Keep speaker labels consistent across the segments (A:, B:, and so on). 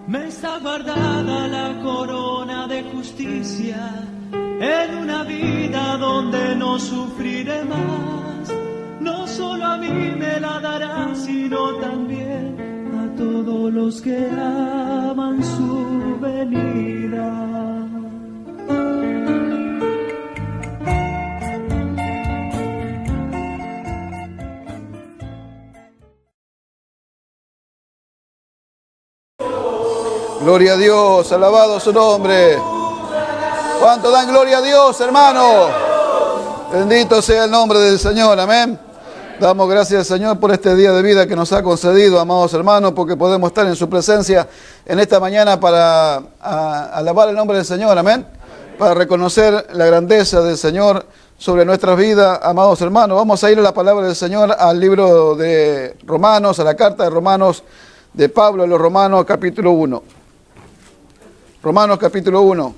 A: me está guardada la corona de justicia en una vida donde no sufriré más. No solo a mí me la dará, sino también a todos los que aman su venida.
B: Gloria a Dios, alabado su nombre. ¿Cuánto dan gloria a Dios, hermano? Bendito sea el nombre del Señor, amén. Damos gracias al Señor por este día de vida que nos ha concedido, amados hermanos, porque podemos estar en su presencia en esta mañana para alabar el nombre del Señor, amén. Para reconocer la grandeza del Señor sobre nuestras vidas, amados hermanos. Vamos a ir a la palabra del Señor, al libro de Romanos, a la carta de Romanos de Pablo a los Romanos, capítulo 1. Romanos capítulo 1.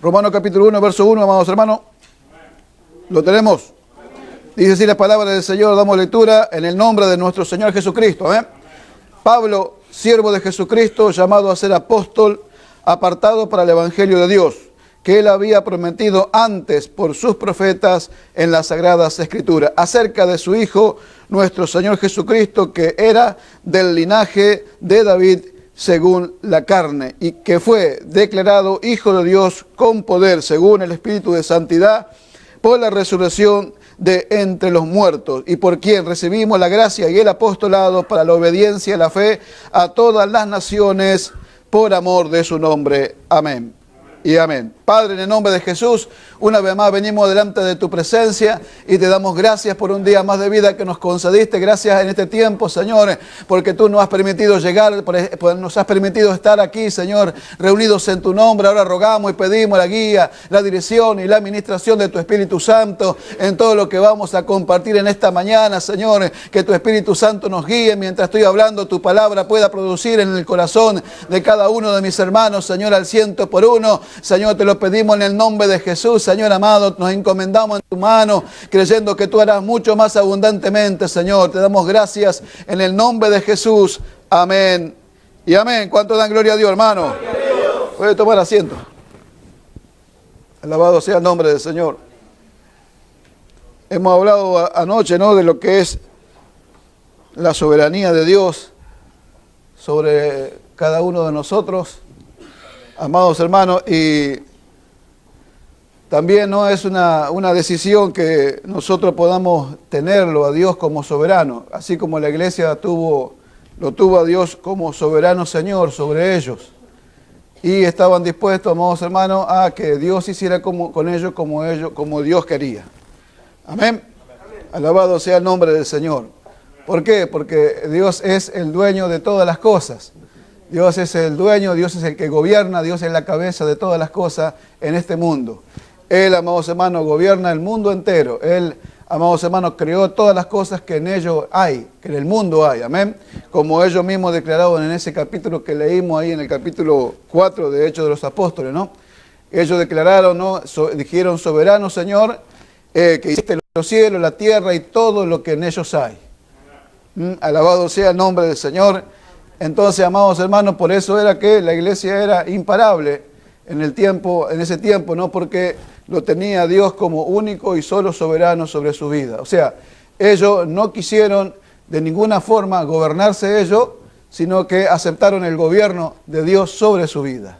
B: Romanos capítulo 1, verso 1, amados hermanos. ¿Lo tenemos? Dice así la palabra del Señor, damos lectura en el nombre de nuestro Señor Jesucristo. Pablo, siervo de Jesucristo, llamado a ser apóstol, apartado para el Evangelio de Dios, que él había prometido antes por sus profetas en las Sagradas Escrituras, acerca de su Hijo, nuestro Señor Jesucristo, que era del linaje de David según la carne, y que fue declarado Hijo de Dios con poder, según el Espíritu de Santidad, por la resurrección de entre los muertos, y por quien recibimos la gracia y el apostolado para la obediencia y la fe a todas las naciones, por amor de su nombre. Amén. Y amén. Padre, en el nombre de Jesús, una vez más venimos delante de tu presencia y te damos gracias por un día más de vida que nos concediste. Gracias en este tiempo, Señor, porque tú nos has permitido llegar, nos has permitido estar aquí, Señor, reunidos en tu nombre. Ahora rogamos y pedimos la guía, la dirección y la administración de tu Espíritu Santo en todo lo que vamos a compartir en esta mañana, Señor. Que tu Espíritu Santo nos guíe mientras estoy hablando, tu palabra pueda producir en el corazón de cada uno de mis hermanos, Señor, al 100%. Señor, te lo pedimos en el nombre de Jesús. Señor amado, nos encomendamos en tu mano, creyendo que tú harás mucho más abundantemente, Señor. Te damos gracias en el nombre de Jesús. Amén y amén. ¿Cuánto dan gloria a Dios, hermano? Puede tomar asiento. Alabado sea el nombre del Señor. Hemos hablado anoche, ¿no?, de lo que es la soberanía de Dios sobre cada uno de nosotros, amados hermanos, y también no es una decisión que nosotros podamos tenerlo a Dios como soberano, así como la iglesia lo tuvo a Dios como soberano Señor sobre ellos. Y estaban dispuestos, amados hermanos, a que Dios hiciera con ellos como Dios quería. Amén. Alabado sea el nombre del Señor. ¿Por qué? Porque Dios es el dueño de todas las cosas. Dios es el dueño, Dios es el que gobierna, Dios es la cabeza de todas las cosas en este mundo. Él, amados hermanos, gobierna el mundo entero. Él, amados hermanos, creó todas las cosas que en ellos hay, que en el mundo hay. Amén. Como ellos mismos declararon en ese capítulo que leímos ahí en el capítulo 4 de Hechos de los Apóstoles, ¿no? Ellos declararon, ¿no? Dijeron, soberano Señor, que hiciste los cielos, la tierra y todo lo que en ellos hay. Alabado sea el nombre del Señor. Entonces, amados hermanos, por eso era que la iglesia era imparable en ese tiempo, ¿no? Porque lo tenía Dios como único y solo soberano sobre su vida. O sea, ellos no quisieron de ninguna forma gobernarse ellos, sino que aceptaron el gobierno de Dios sobre su vida.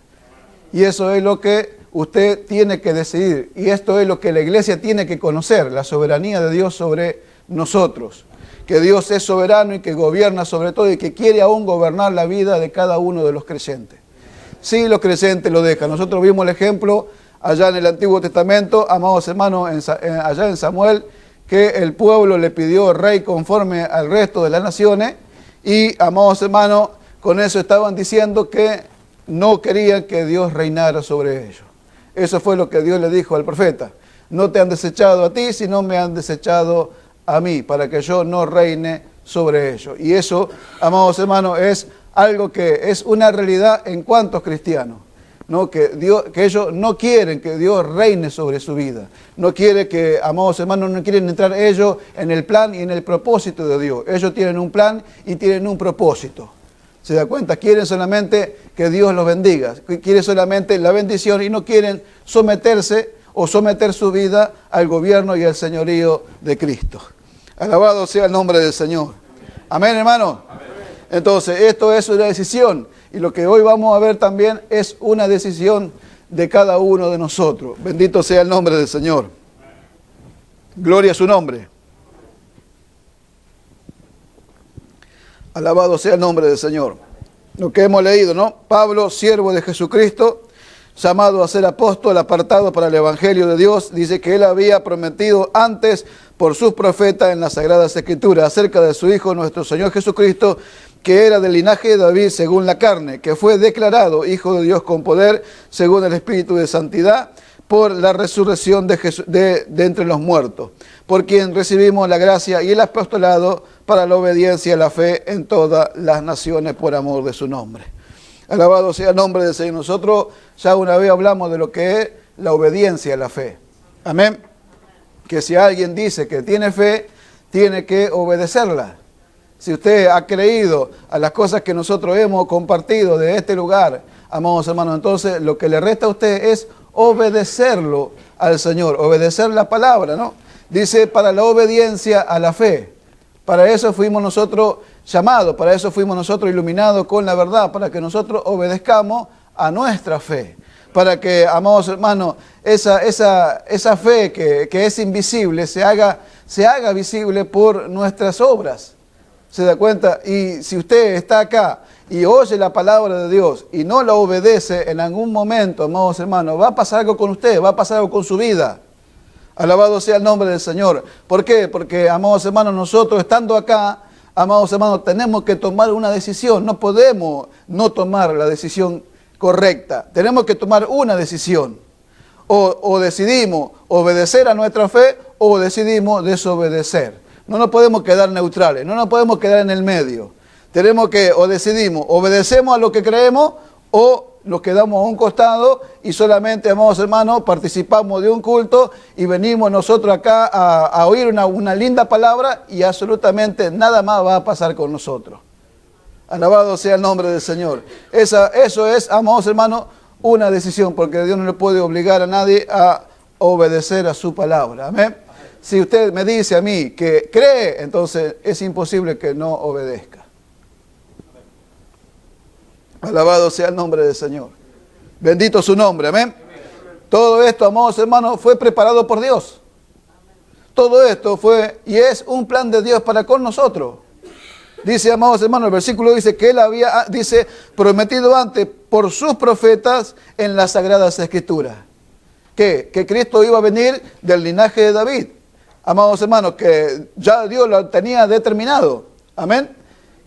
B: Y eso es lo que usted tiene que decidir. Y esto es lo que la iglesia tiene que conocer, la soberanía de Dios sobre nosotros. Que Dios es soberano y que gobierna sobre todo y que quiere aún gobernar la vida de cada uno de los creyentes. Sí, los creyentes lo dejan. Nosotros vimos el ejemplo allá en el Antiguo Testamento, amados hermanos, allá en Samuel, que el pueblo le pidió rey conforme al resto de las naciones y, amados hermanos, con eso estaban diciendo que no querían que Dios reinara sobre ellos. Eso fue lo que Dios le dijo al profeta. No te han desechado a ti, sino me han desechado a mí, para que yo no reine sobre ellos. Y eso, amados hermanos, es algo que es una realidad en cuantos cristianos. ¿no? Que ellos no quieren que Dios reine sobre su vida. No quiere que, amados hermanos, no quieren entrar ellos en el plan y en el propósito de Dios. Ellos tienen un plan y tienen un propósito. ¿Se da cuenta? Quieren solamente que Dios los bendiga. Quieren solamente la bendición y no quieren someterse o someter su vida al gobierno y al señorío de Cristo. Alabado sea el nombre del Señor. Amén, hermano. Amén. Entonces, esto es una decisión. Y lo que hoy vamos a ver también es una decisión de cada uno de nosotros. Bendito sea el nombre del Señor. Gloria a su nombre. Alabado sea el nombre del Señor. Lo que hemos leído, ¿no? Pablo, siervo de Jesucristo, llamado a ser apóstol, apartado para el Evangelio de Dios, dice que él había prometido antes por sus profetas en las Sagradas Escrituras acerca de su Hijo, nuestro Señor Jesucristo, que era del linaje de David según la carne, que fue declarado Hijo de Dios con poder, según el Espíritu de Santidad, por la resurrección de entre los muertos, por quien recibimos la gracia y el apostolado para la obediencia y la fe en todas las naciones por amor de su nombre. Alabado sea el nombre del Señor. Nosotros ya una vez hablamos de lo que es la obediencia a la fe. Amén. Que si alguien dice que tiene fe, tiene que obedecerla. Si usted ha creído a las cosas que nosotros hemos compartido de este lugar, amados hermanos, entonces lo que le resta a usted es obedecerlo al Señor, obedecer la palabra, ¿no? Dice, para la obediencia a la fe. Para eso fuimos nosotros llamados, para eso fuimos nosotros iluminados con la verdad, para que nosotros obedezcamos a nuestra fe. Para que, amados hermanos, esa fe que es invisible se haga visible por nuestras obras. ¿Se da cuenta? Y si usted está acá y oye la palabra de Dios y no la obedece en algún momento, amados hermanos, va a pasar algo con usted, va a pasar algo con su vida. Alabado sea el nombre del Señor. ¿Por qué? Porque, amados hermanos, nosotros estando acá, amados hermanos, tenemos que tomar una decisión. No podemos no tomar la decisión correcta. Tenemos que tomar una decisión. O decidimos obedecer a nuestra fe o decidimos desobedecer. No nos podemos quedar neutrales, no nos podemos quedar en el medio. Tenemos que, o decidimos, obedecemos a lo que creemos o nos quedamos a un costado y solamente, amados hermanos, participamos de un culto y venimos nosotros acá a oír una linda palabra y absolutamente nada más va a pasar con nosotros. Alabado sea el nombre del Señor. Eso es, amados hermanos, una decisión, porque Dios no le puede obligar a nadie a obedecer a su palabra. Amén. Si usted me dice a mí que cree, entonces es imposible que no obedezca. Alabado sea el nombre del Señor. Bendito su nombre, amén. Todo esto, amados hermanos, fue preparado por Dios. Todo esto fue y es un plan de Dios para con nosotros. Dice, amados hermanos, el versículo dice que él había, prometido antes por sus profetas en las Sagradas Escrituras. Que Cristo iba a venir del linaje de David. Amados hermanos, que ya Dios lo tenía determinado. Amén.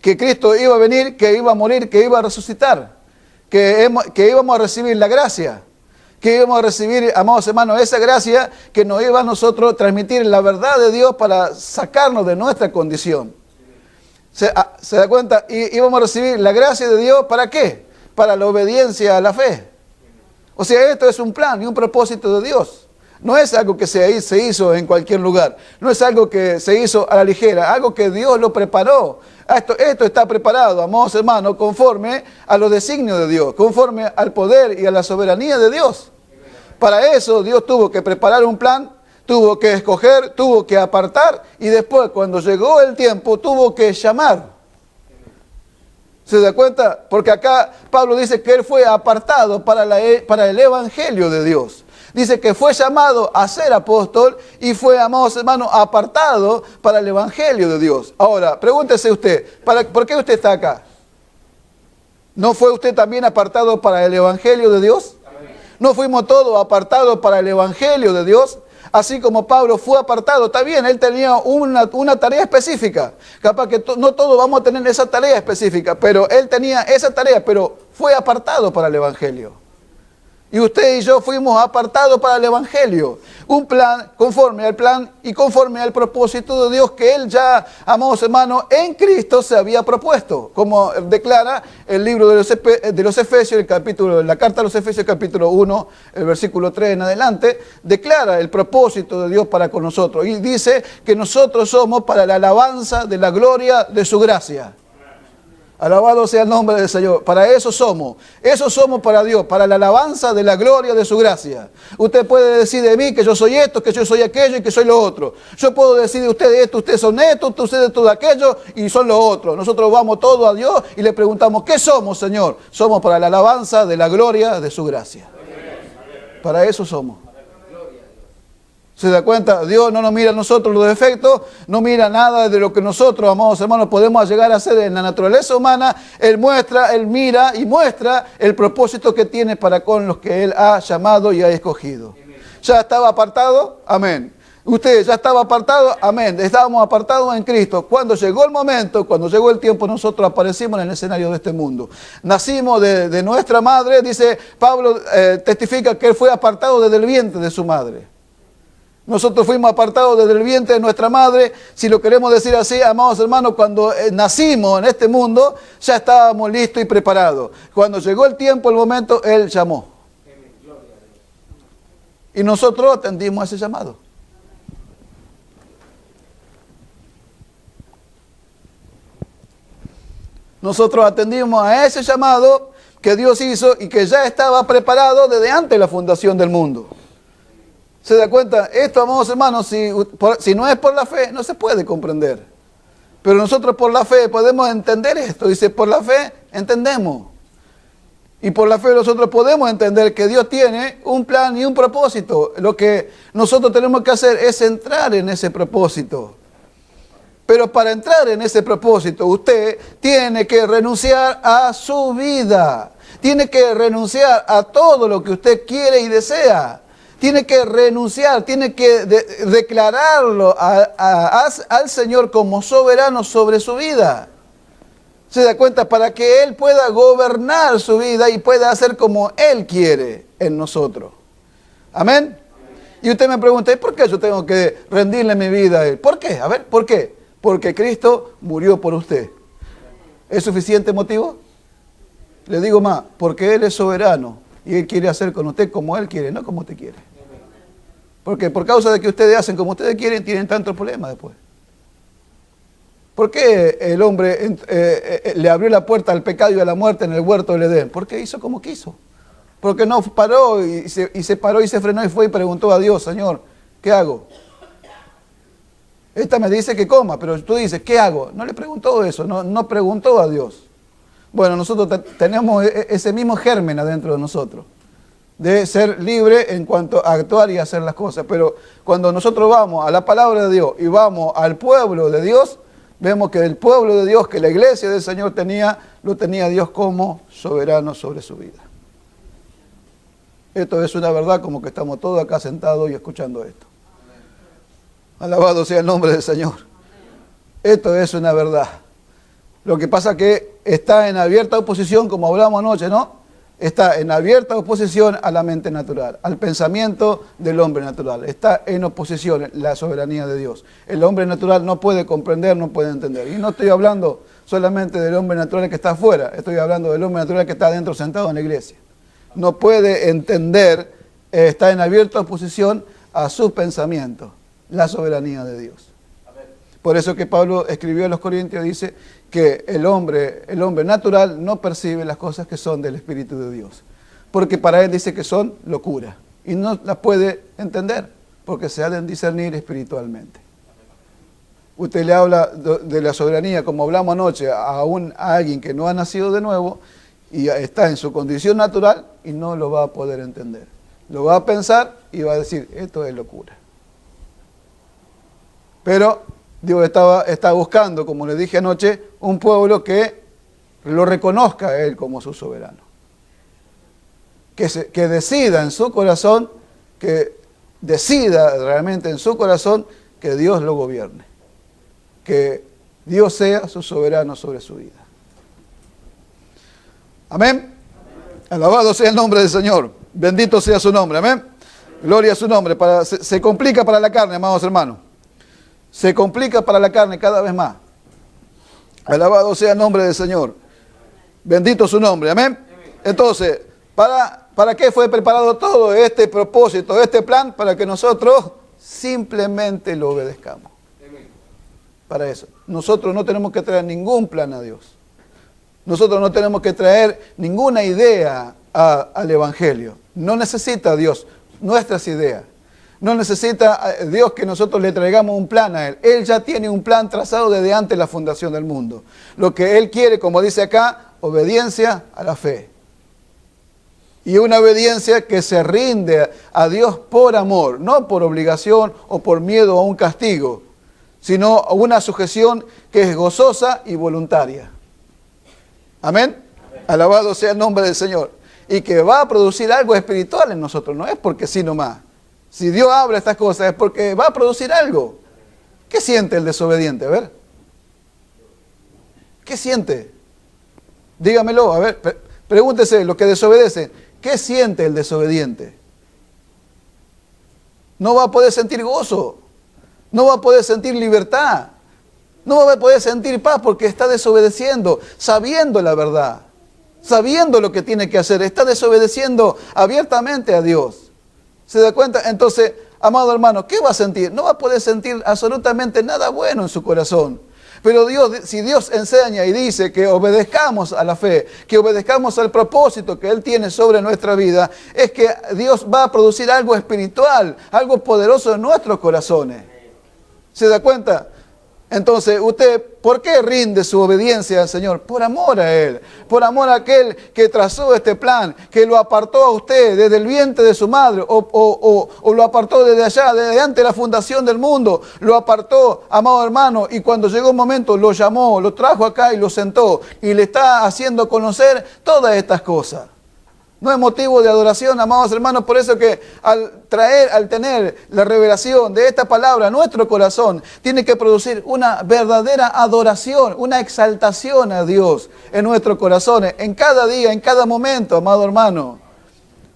B: Que Cristo iba a venir, que iba a morir, que iba a resucitar. Que íbamos a recibir la gracia. Que íbamos a recibir, amados hermanos, esa gracia que nos iba a nosotros transmitir la verdad de Dios para sacarnos de nuestra condición. ¿Se da cuenta? Y íbamos a recibir la gracia de Dios, ¿para qué? Para la obediencia a la fe. O sea, esto es un plan y un propósito de Dios. No es algo que se hizo en cualquier lugar. No es algo que se hizo a la ligera. Algo que Dios lo preparó. Esto está preparado, amados hermanos, conforme a los designios de Dios. Conforme al poder y a la soberanía de Dios. Para eso Dios tuvo que preparar un plan. Tuvo que escoger, tuvo que apartar. Y después, cuando llegó el tiempo, tuvo que llamar. ¿Se da cuenta? Porque acá Pablo dice que él fue apartado para el Evangelio de Dios. Dice que fue llamado a ser apóstol y fue, amados hermanos, apartado para el Evangelio de Dios. Ahora, pregúntese usted, ¿por qué usted está acá? ¿No fue usted también apartado para el Evangelio de Dios? ¿No fuimos todos apartados para el Evangelio de Dios? Así como Pablo fue apartado, está bien, él tenía una tarea específica. Capaz que no todos vamos a tener esa tarea específica, pero él tenía esa tarea, pero fue apartado para el Evangelio. Y usted y yo fuimos apartados para el Evangelio. Un plan conforme al plan y conforme al propósito de Dios que Él ya, amados hermanos, en Cristo se había propuesto. Como declara el libro de los Efesios, la carta a los Efesios, capítulo 1, el versículo 3 en adelante, declara el propósito de Dios para con nosotros. Y dice que nosotros somos para la alabanza de la gloria de su gracia. Alabado sea el nombre del Señor. Para eso somos para Dios, para la alabanza de la gloria de su gracia. Usted puede decir de mí que yo soy esto, que yo soy aquello y que soy lo otro. Yo puedo decir de ustedes esto, ustedes son esto, ustedes todo aquello y son lo otro. Nosotros vamos todos a Dios y le preguntamos, ¿qué somos, Señor? Somos para la alabanza de la gloria de su gracia. Para eso somos. ¿Se da cuenta? Dios no nos mira a nosotros los defectos, no mira nada de lo que nosotros, amados hermanos, podemos llegar a hacer en la naturaleza humana. Él mira y muestra el propósito que tiene para con los que Él ha llamado y ha escogido. ¿Ya estaba apartado? Amén. Usted ya estaba apartado, amén. Estábamos apartados en Cristo. Cuando llegó el momento, cuando llegó el tiempo, nosotros aparecimos en el escenario de este mundo. Nacimos de nuestra madre, dice Pablo, testifica que Él fue apartado desde el vientre de su madre. Nosotros fuimos apartados desde el vientre de nuestra madre. Si lo queremos decir así, amados hermanos, cuando nacimos en este mundo, ya estábamos listos y preparados. Cuando llegó el tiempo, el momento, Él llamó. Y nosotros atendimos a ese llamado. Nosotros atendimos a ese llamado que Dios hizo y que ya estaba preparado desde antes de la fundación del mundo. ¿Se da cuenta? Esto, amados hermanos, si no es por la fe, no se puede comprender. Pero nosotros por la fe podemos entender esto. Dice, por la fe entendemos. Y por la fe nosotros podemos entender que Dios tiene un plan y un propósito. Lo que nosotros tenemos que hacer es entrar en ese propósito. Pero para entrar en ese propósito, usted tiene que renunciar a su vida. Tiene que renunciar a todo lo que usted quiere y desea. Tiene que renunciar, tiene que declararlo al Señor como soberano sobre su vida. ¿Se da cuenta? Para que Él pueda gobernar su vida y pueda hacer como Él quiere en nosotros. ¿Amén? Y usted me pregunta, ¿y por qué yo tengo que rendirle mi vida a Él? ¿Por qué? A ver, ¿por qué? Porque Cristo murió por usted. ¿Es suficiente motivo? Le digo más, porque Él es soberano. Y Él quiere hacer con usted como Él quiere, no como usted quiere. Porque por causa de que ustedes hacen como ustedes quieren, tienen tantos problemas después. ¿Por qué el hombre le abrió la puerta al pecado y a la muerte en el huerto del Edén? Porque hizo como quiso. Porque no paró y se paró y se frenó y fue y preguntó a Dios, Señor, ¿qué hago? Esta me dice que coma, pero tú dices, ¿qué hago? No le preguntó eso, no preguntó a Dios. Bueno, nosotros tenemos ese mismo germen adentro de nosotros, de ser libre en cuanto a actuar y hacer las cosas. Pero cuando nosotros vamos a la palabra de Dios y vamos al pueblo de Dios, vemos que el pueblo de Dios, que la iglesia del Señor lo tenía Dios como soberano sobre su vida. Esto es una verdad como que estamos todos acá sentados y escuchando esto. Alabado sea el nombre del Señor. Esto es una verdad. Lo que pasa que está en abierta oposición, como hablamos anoche, ¿no? Está en abierta oposición a la mente natural, al pensamiento del hombre natural. Está en oposición la soberanía de Dios. El hombre natural no puede comprender, no puede entender. Y no estoy hablando solamente del hombre natural que está afuera, estoy hablando del hombre natural que está adentro sentado en la iglesia. No puede entender, está en abierta oposición a su pensamiento, la soberanía de Dios. Por eso que Pablo escribió a los Corintios, dice que el hombre natural no percibe las cosas que son del Espíritu de Dios. Porque para él dice que son locura. Y no las puede entender, porque se ha de discernir espiritualmente. Usted le habla de la soberanía, como hablamos anoche, a alguien que no ha nacido de nuevo, y está en su condición natural, y no lo va a poder entender. Lo va a pensar y va a decir, esto es locura. Pero Dios está buscando, como le dije anoche, un pueblo que lo reconozca a Él como su soberano. Que decida en su corazón, que decida realmente en su corazón que Dios lo gobierne. Que Dios sea su soberano sobre su vida. Amén. Alabado sea el nombre del Señor. Bendito sea su nombre, amén. Gloria a su nombre. Se complica para la carne, amados hermanos. Se complica para la carne cada vez más. Alabado sea el nombre del Señor. Bendito su nombre, amén. Entonces, ¿para qué fue preparado todo este propósito, este plan? Para que nosotros simplemente lo obedezcamos. Para eso. Nosotros no tenemos que traer ningún plan a Dios. Nosotros no tenemos que traer ninguna idea al Evangelio. No necesita Dios nuestras ideas. No necesita Dios que nosotros le traigamos un plan a Él. Él ya tiene un plan trazado desde antes de la fundación del mundo. Lo que Él quiere, como dice acá, obediencia a la fe. Y una obediencia que se rinde a Dios por amor, no por obligación o por miedo a un castigo, sino una sujeción que es gozosa y voluntaria. Amén. Alabado sea el nombre del Señor. Y que va a producir algo espiritual en nosotros, no es porque sí nomás. Si Dios habla estas cosas es porque va a producir algo. ¿Qué siente el desobediente? A ver. ¿Qué siente? Dígamelo, a ver, pregúntese, los que desobedecen, ¿qué siente el desobediente? No va a poder sentir gozo, no va a poder sentir libertad, no va a poder sentir paz porque está desobedeciendo, sabiendo la verdad, sabiendo lo que tiene que hacer, está desobedeciendo abiertamente a Dios. ¿Se da cuenta? Entonces, amado hermano, ¿qué va a sentir? No va a poder sentir absolutamente nada bueno en su corazón. Pero Dios, si Dios enseña y dice que obedezcamos a la fe, que obedezcamos al propósito que Él tiene sobre nuestra vida, es que Dios va a producir algo espiritual, algo poderoso en nuestros corazones. ¿Se da cuenta? Entonces, usted, ¿por qué rinde su obediencia al Señor? Por amor a Él, por amor a aquel que trazó este plan, que lo apartó a usted desde el vientre de su madre, o lo apartó desde allá, desde antes de la fundación del mundo, lo apartó, amado hermano, y cuando llegó un momento lo llamó, lo trajo acá y lo sentó, y le está haciendo conocer todas estas cosas. No es motivo de adoración, amados hermanos, por eso que al tener la revelación de esta palabra, nuestro corazón tiene que producir una verdadera adoración, una exaltación a Dios en nuestros corazones, en cada día, en cada momento, amado hermano.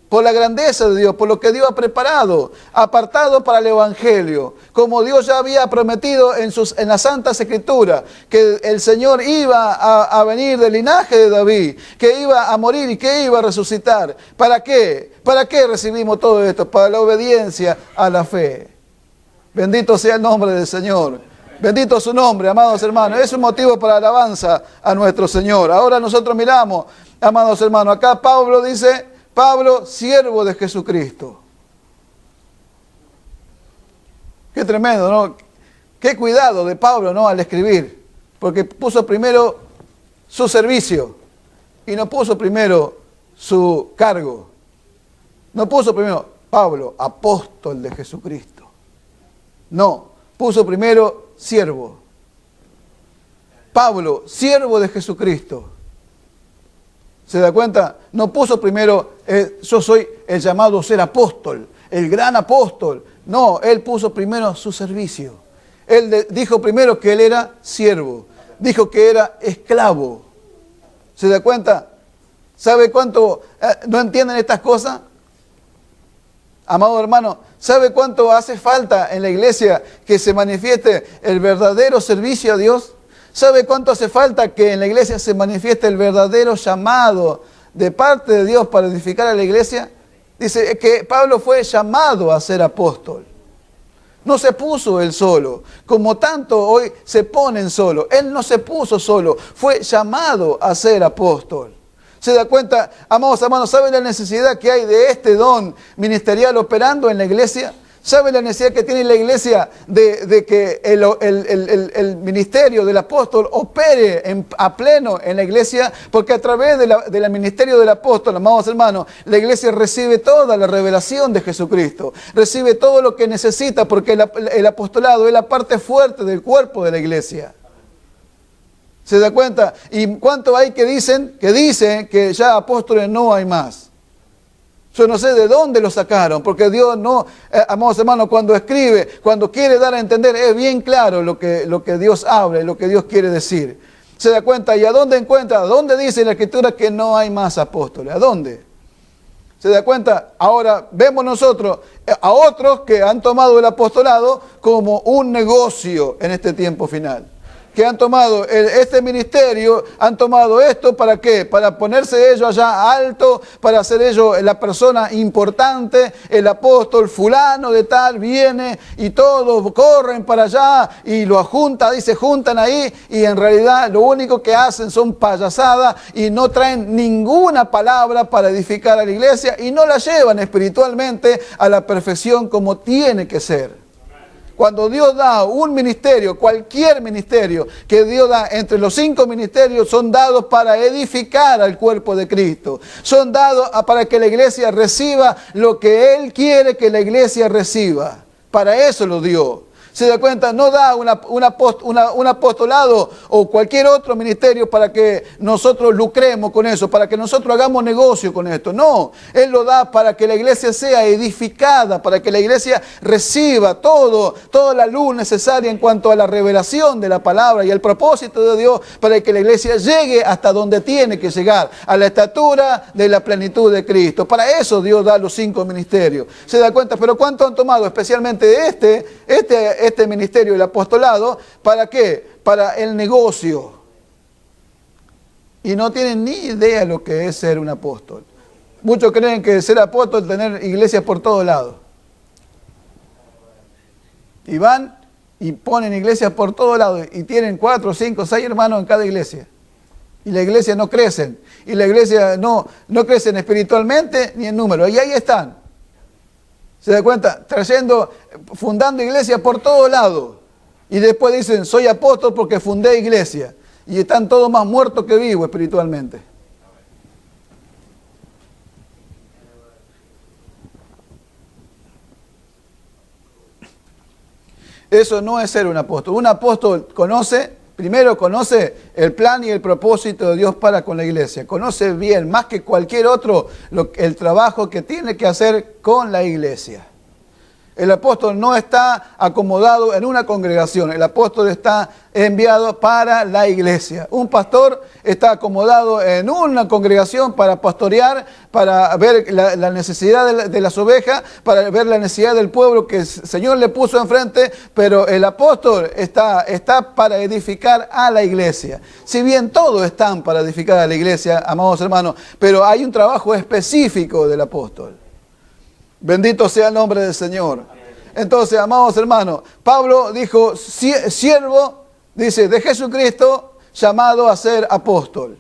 B: Por la grandeza de Dios, por lo que Dios ha preparado, apartado para el Evangelio, como Dios ya había prometido en la Santa Escritura, que el Señor iba a venir del linaje de David, que iba a morir y que iba a resucitar. ¿Para qué? ¿Para qué recibimos todo esto? Para la obediencia a la fe. Bendito sea el nombre del Señor. Bendito su nombre, amados hermanos. Es un motivo para alabanza a nuestro Señor. Ahora nosotros miramos, amados hermanos, acá Pablo dice... Pablo, siervo de Jesucristo. Qué tremendo, ¿no? Qué cuidado de Pablo, ¿no? Al escribir. Porque puso primero su servicio y no puso primero su cargo. No puso primero Pablo, apóstol de Jesucristo. No, puso primero siervo. Pablo, siervo de Jesucristo. ¿Se da cuenta? No puso primero, yo soy el llamado a ser apóstol, el gran apóstol. No, él puso primero su servicio. Él dijo primero que él era siervo. Dijo que era esclavo. ¿Se da cuenta? ¿Sabe cuánto no entienden estas cosas? Amado hermano, ¿sabe cuánto hace falta en la iglesia que se manifieste el verdadero servicio a Dios? ¿Sabe cuánto hace falta que en la iglesia se manifieste el verdadero llamado de parte de Dios para edificar a la iglesia? Dice que Pablo fue llamado a ser apóstol. No se puso él solo, como tanto hoy se ponen solo. Él no se puso solo, fue llamado a ser apóstol. ¿Se da cuenta? Amados hermanos, ¿saben la necesidad que hay de este don ministerial operando en la iglesia? ¿Saben la necesidad que tiene la iglesia de que el ministerio del apóstol opere a pleno en la iglesia? Porque a través del ministerio del apóstol, amados hermanos, la iglesia recibe toda la revelación de Jesucristo. Recibe todo lo que necesita porque el apostolado es la parte fuerte del cuerpo de la iglesia. ¿Se da cuenta? ¿Y cuánto hay que dicen que ya apóstoles no hay más? Yo no sé de dónde lo sacaron, porque Dios no, amados hermanos, cuando escribe, cuando quiere dar a entender, es bien claro lo que Dios habla y lo que Dios quiere decir. ¿Se da cuenta? ¿Y a dónde encuentra? ¿A dónde dice en la Escritura que no hay más apóstoles? ¿A dónde? ¿Se da cuenta? Ahora vemos nosotros a otros que han tomado el apostolado como un negocio en este tiempo final. Que han tomado este ministerio, han tomado esto, ¿para qué? Para ponerse ellos allá alto, para ser ellos la persona importante, el apóstol fulano de tal viene y todos corren para allá y lo juntan, y se juntan ahí y en realidad lo único que hacen son payasadas y no traen ninguna palabra para edificar a la iglesia y no la llevan espiritualmente a la perfección como tiene que ser. Cuando Dios da un ministerio, cualquier ministerio que Dios da entre los 5 ministerios, son dados para edificar al cuerpo de Cristo. Son dados para que la iglesia reciba lo que Él quiere que la iglesia reciba. Para eso lo dio. ¿Se da cuenta? No da un apostolado o cualquier otro ministerio para que nosotros lucremos con eso, para que nosotros hagamos negocio con esto. No, Él lo da para que la iglesia sea edificada, para que la iglesia reciba toda la luz necesaria en cuanto a la revelación de la palabra y el propósito de Dios, para que la iglesia llegue hasta donde tiene que llegar, a la estatura de la plenitud de Cristo. Para eso Dios da los 5 ministerios. ¿Se da cuenta? Pero ¿cuánto han tomado especialmente este ministerio, el apostolado? ¿Para qué? Para el negocio. Y no tienen ni idea lo que es ser un apóstol. Muchos creen que ser apóstol es tener iglesias por todos lados. Y van y ponen iglesias por todos lados. Y tienen 4, 5, 6 hermanos en cada iglesia. Y la iglesia no crecen. Y la iglesia no crecen espiritualmente ni en número. Y ahí están. ¿Se da cuenta? Fundando iglesias por todos lados. Y después dicen, soy apóstol porque fundé iglesia. Y están todos más muertos que vivos espiritualmente. Eso no es ser un apóstol. Un apóstol primero conoce el plan y el propósito de Dios para con la iglesia. Conoce bien, más que cualquier otro, el trabajo que tiene que hacer con la iglesia. El apóstol no está acomodado en una congregación. El apóstol está enviado para la iglesia. Un pastor está acomodado en una congregación para pastorear, para ver la necesidad de las ovejas, para ver la necesidad del pueblo que el Señor le puso enfrente, pero el apóstol está para edificar a la iglesia. Si bien todos están para edificar a la iglesia, amados hermanos, pero hay un trabajo específico del apóstol. Bendito sea el nombre del Señor. Entonces, amados hermanos, Pablo dijo, siervo, dice, de Jesucristo, llamado a ser apóstol,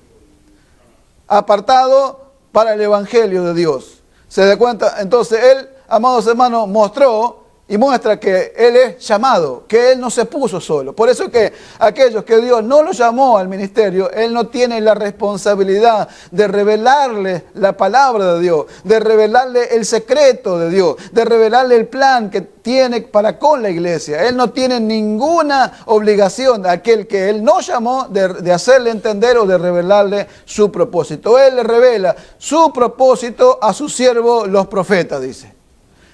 B: apartado para el evangelio de Dios. ¿Se da cuenta? Entonces él, amados hermanos, mostró y muestra que Él es llamado, que Él no se puso solo. Por eso que aquellos que Dios no los llamó al ministerio, Él no tiene la responsabilidad de revelarle la palabra de Dios, de revelarle el secreto de Dios, de revelarle el plan que tiene para con la iglesia. Él no tiene ninguna obligación a aquel que Él no llamó de hacerle entender o de revelarle su propósito. Él le revela su propósito a sus siervos los profetas, dice.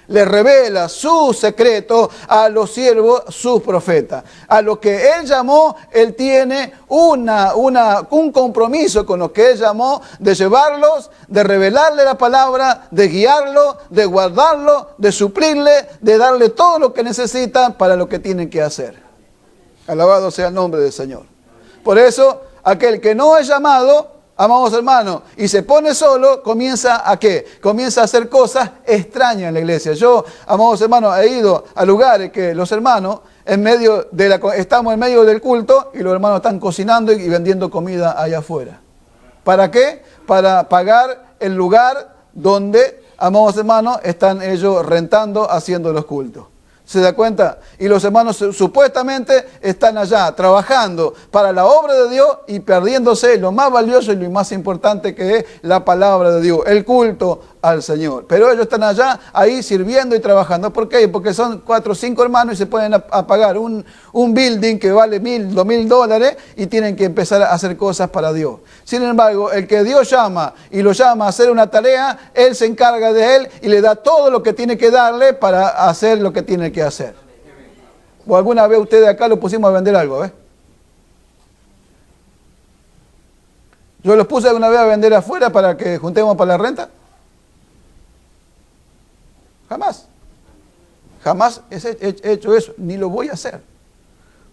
B: Le revela su secreto a los siervos, sus profetas. A lo que Él llamó, Él tiene un compromiso con lo que Él llamó, de llevarlos, de revelarle la palabra, de guiarlo, de guardarlo, de suplirle, de darle todo lo que necesitan para lo que tienen que hacer. Alabado sea el nombre del Señor. Por eso, aquel que no es llamado, amados hermanos, y se pone solo, comienza ¿a qué? Comienza a hacer cosas extrañas en la iglesia. Yo, amados hermanos, he ido a lugares que los hermanos, estamos en medio del culto y los hermanos están cocinando y vendiendo comida allá afuera. ¿Para qué? Para pagar el lugar donde, amados hermanos, están ellos rentando, haciendo los cultos. ¿Se da cuenta? Y los hermanos supuestamente están allá trabajando para la obra de Dios y perdiéndose lo más valioso y lo más importante que es la palabra de Dios, el culto al Señor. Pero ellos están allá, ahí sirviendo y trabajando. ¿Por qué? Porque son 4 o 5 hermanos y se pueden pagar un building que vale $1,000, $2,000 y tienen que empezar a hacer cosas para Dios. Sin embargo, el que Dios llama y lo llama a hacer una tarea, Él se encarga de él y le da todo lo que tiene que darle para hacer lo que tiene que hacer. ¿O alguna vez ustedes acá lo pusimos a vender algo? Yo los puse alguna vez a vender afuera para que juntemos para la renta. Jamás. Jamás he hecho eso, ni lo voy a hacer.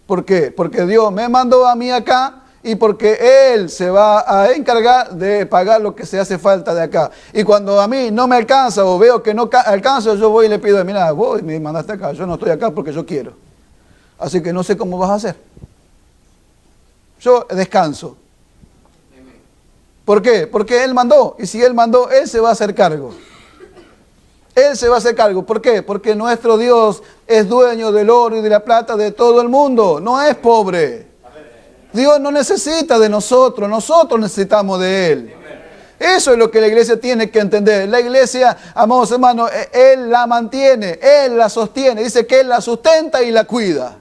B: ¿Por qué? Porque Dios me mandó a mí acá y porque Él se va a encargar de pagar lo que se hace falta de acá. Y cuando a mí no me alcanza o veo que no alcanza, yo voy y le pido, mira, vos me mandaste acá, yo no estoy acá porque yo quiero. Así que no sé cómo vas a hacer. Yo descanso. ¿Por qué? Porque Él mandó. Y si Él mandó, Él se va a hacer cargo. Él se va a hacer cargo. ¿Por qué? Porque nuestro Dios es dueño del oro y de la plata de todo el mundo. No es pobre. Dios no necesita de nosotros. Nosotros necesitamos de Él. Eso es lo que la iglesia tiene que entender. La iglesia, amados hermanos, Él la mantiene, Él la sostiene. Dice que Él la sustenta y la cuida.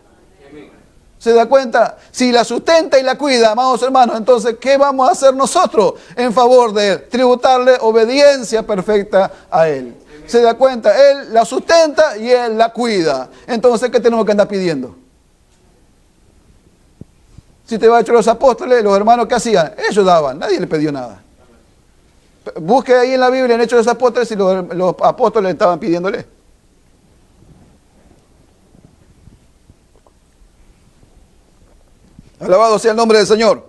B: ¿Se da cuenta? Si la sustenta y la cuida, amados hermanos, entonces, ¿qué vamos a hacer nosotros en favor de Él? Tributarle obediencia perfecta a Él. ¿Se da cuenta? Él la sustenta y Él la cuida. Entonces, ¿qué tenemos que andar pidiendo? Si te va a echar los apóstoles, los hermanos, ¿qué hacían? Ellos daban, nadie le pidió nada. Busque ahí en la Biblia, en Hechos de los Apóstoles, si los apóstoles estaban pidiéndole. Alabado sea el nombre del Señor.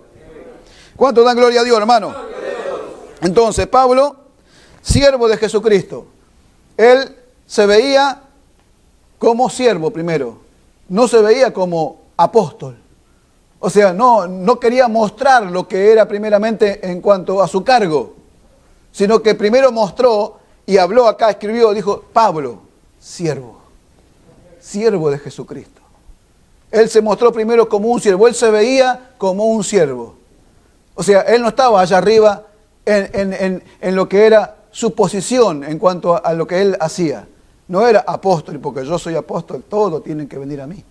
B: ¿Cuánto dan gloria a Dios, hermano? Entonces, Pablo, siervo de Jesucristo, él se veía como siervo primero, no se veía como apóstol. O sea, no quería mostrar lo que era primeramente en cuanto a su cargo, sino que primero mostró y habló acá, escribió, dijo, Pablo, siervo de Jesucristo. Él se mostró primero como un siervo, él se veía como un siervo. O sea, él no estaba allá arriba en lo que era su posición en cuanto a lo que él hacía. No era apóstol, porque yo soy apóstol, todos tienen que venir a mí.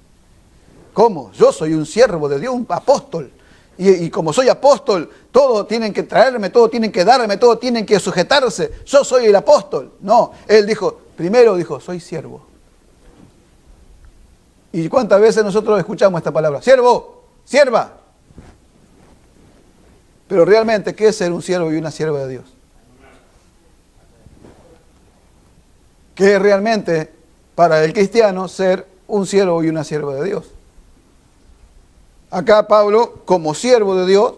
B: ¿Cómo? Yo soy un siervo de Dios, un apóstol. Y como soy apóstol, todos tienen que traerme, todos tienen que darme, todos tienen que sujetarse. Yo soy el apóstol. No, él dijo, primero dijo, soy siervo. ¿Y cuántas veces nosotros escuchamos esta palabra? Siervo, sierva. Pero realmente, ¿qué es ser un siervo y una sierva de Dios? ¿Qué es realmente para el cristiano ser un siervo y una sierva de Dios? Acá Pablo, como siervo de Dios,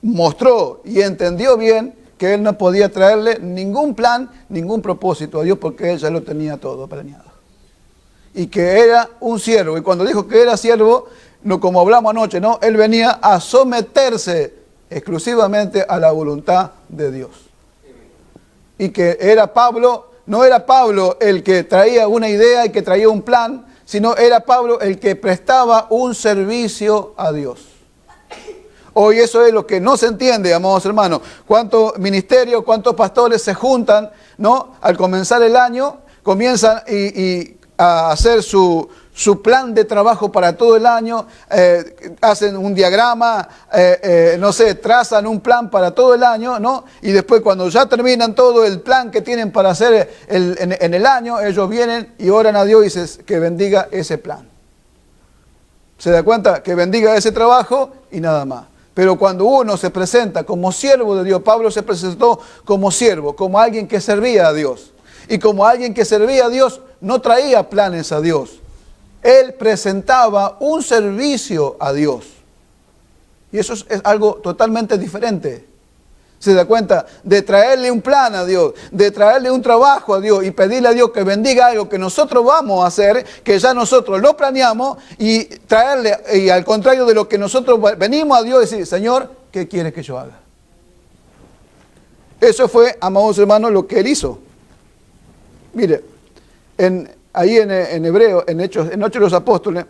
B: mostró y entendió bien que él no podía traerle ningún plan, ningún propósito a Dios porque él ya lo tenía todo planeado. Y que era un siervo. Y cuando dijo que era siervo, no como hablamos anoche, no, él venía a someterse exclusivamente a la voluntad de Dios. Y que era Pablo, no era Pablo el que traía una idea y que traía un plan, sino era Pablo el que prestaba un servicio a Dios. Hoy eso es lo que no se entiende, amados hermanos. Cuántos ministerios, cuántos pastores se juntan, ¿no? Al comenzar el año, comienzan a hacer su plan de trabajo para todo el año, hacen un diagrama, no sé, trazan un plan para todo el año, ¿no? Y después cuando ya terminan todo el plan que tienen para hacer en el año, ellos vienen y oran a Dios y dicen que bendiga ese plan. ¿Se da cuenta? Que bendiga ese trabajo y nada más. Pero cuando uno se presenta como siervo de Dios, Pablo se presentó como siervo, como alguien que servía a Dios. Y como alguien que servía a Dios, no traía planes a Dios. Él presentaba un servicio a Dios. Y eso es algo totalmente diferente. ¿Se da cuenta? De traerle un plan a Dios, de traerle un trabajo a Dios y pedirle a Dios que bendiga algo que nosotros vamos a hacer, que ya nosotros lo planeamos, y traerle, y al contrario de lo que nosotros venimos a Dios y decir, Señor, ¿qué quieres que yo haga? Eso fue, amados hermanos, lo que él hizo. Mire, ahí en Hebreo, en Hechos de los Apóstoles,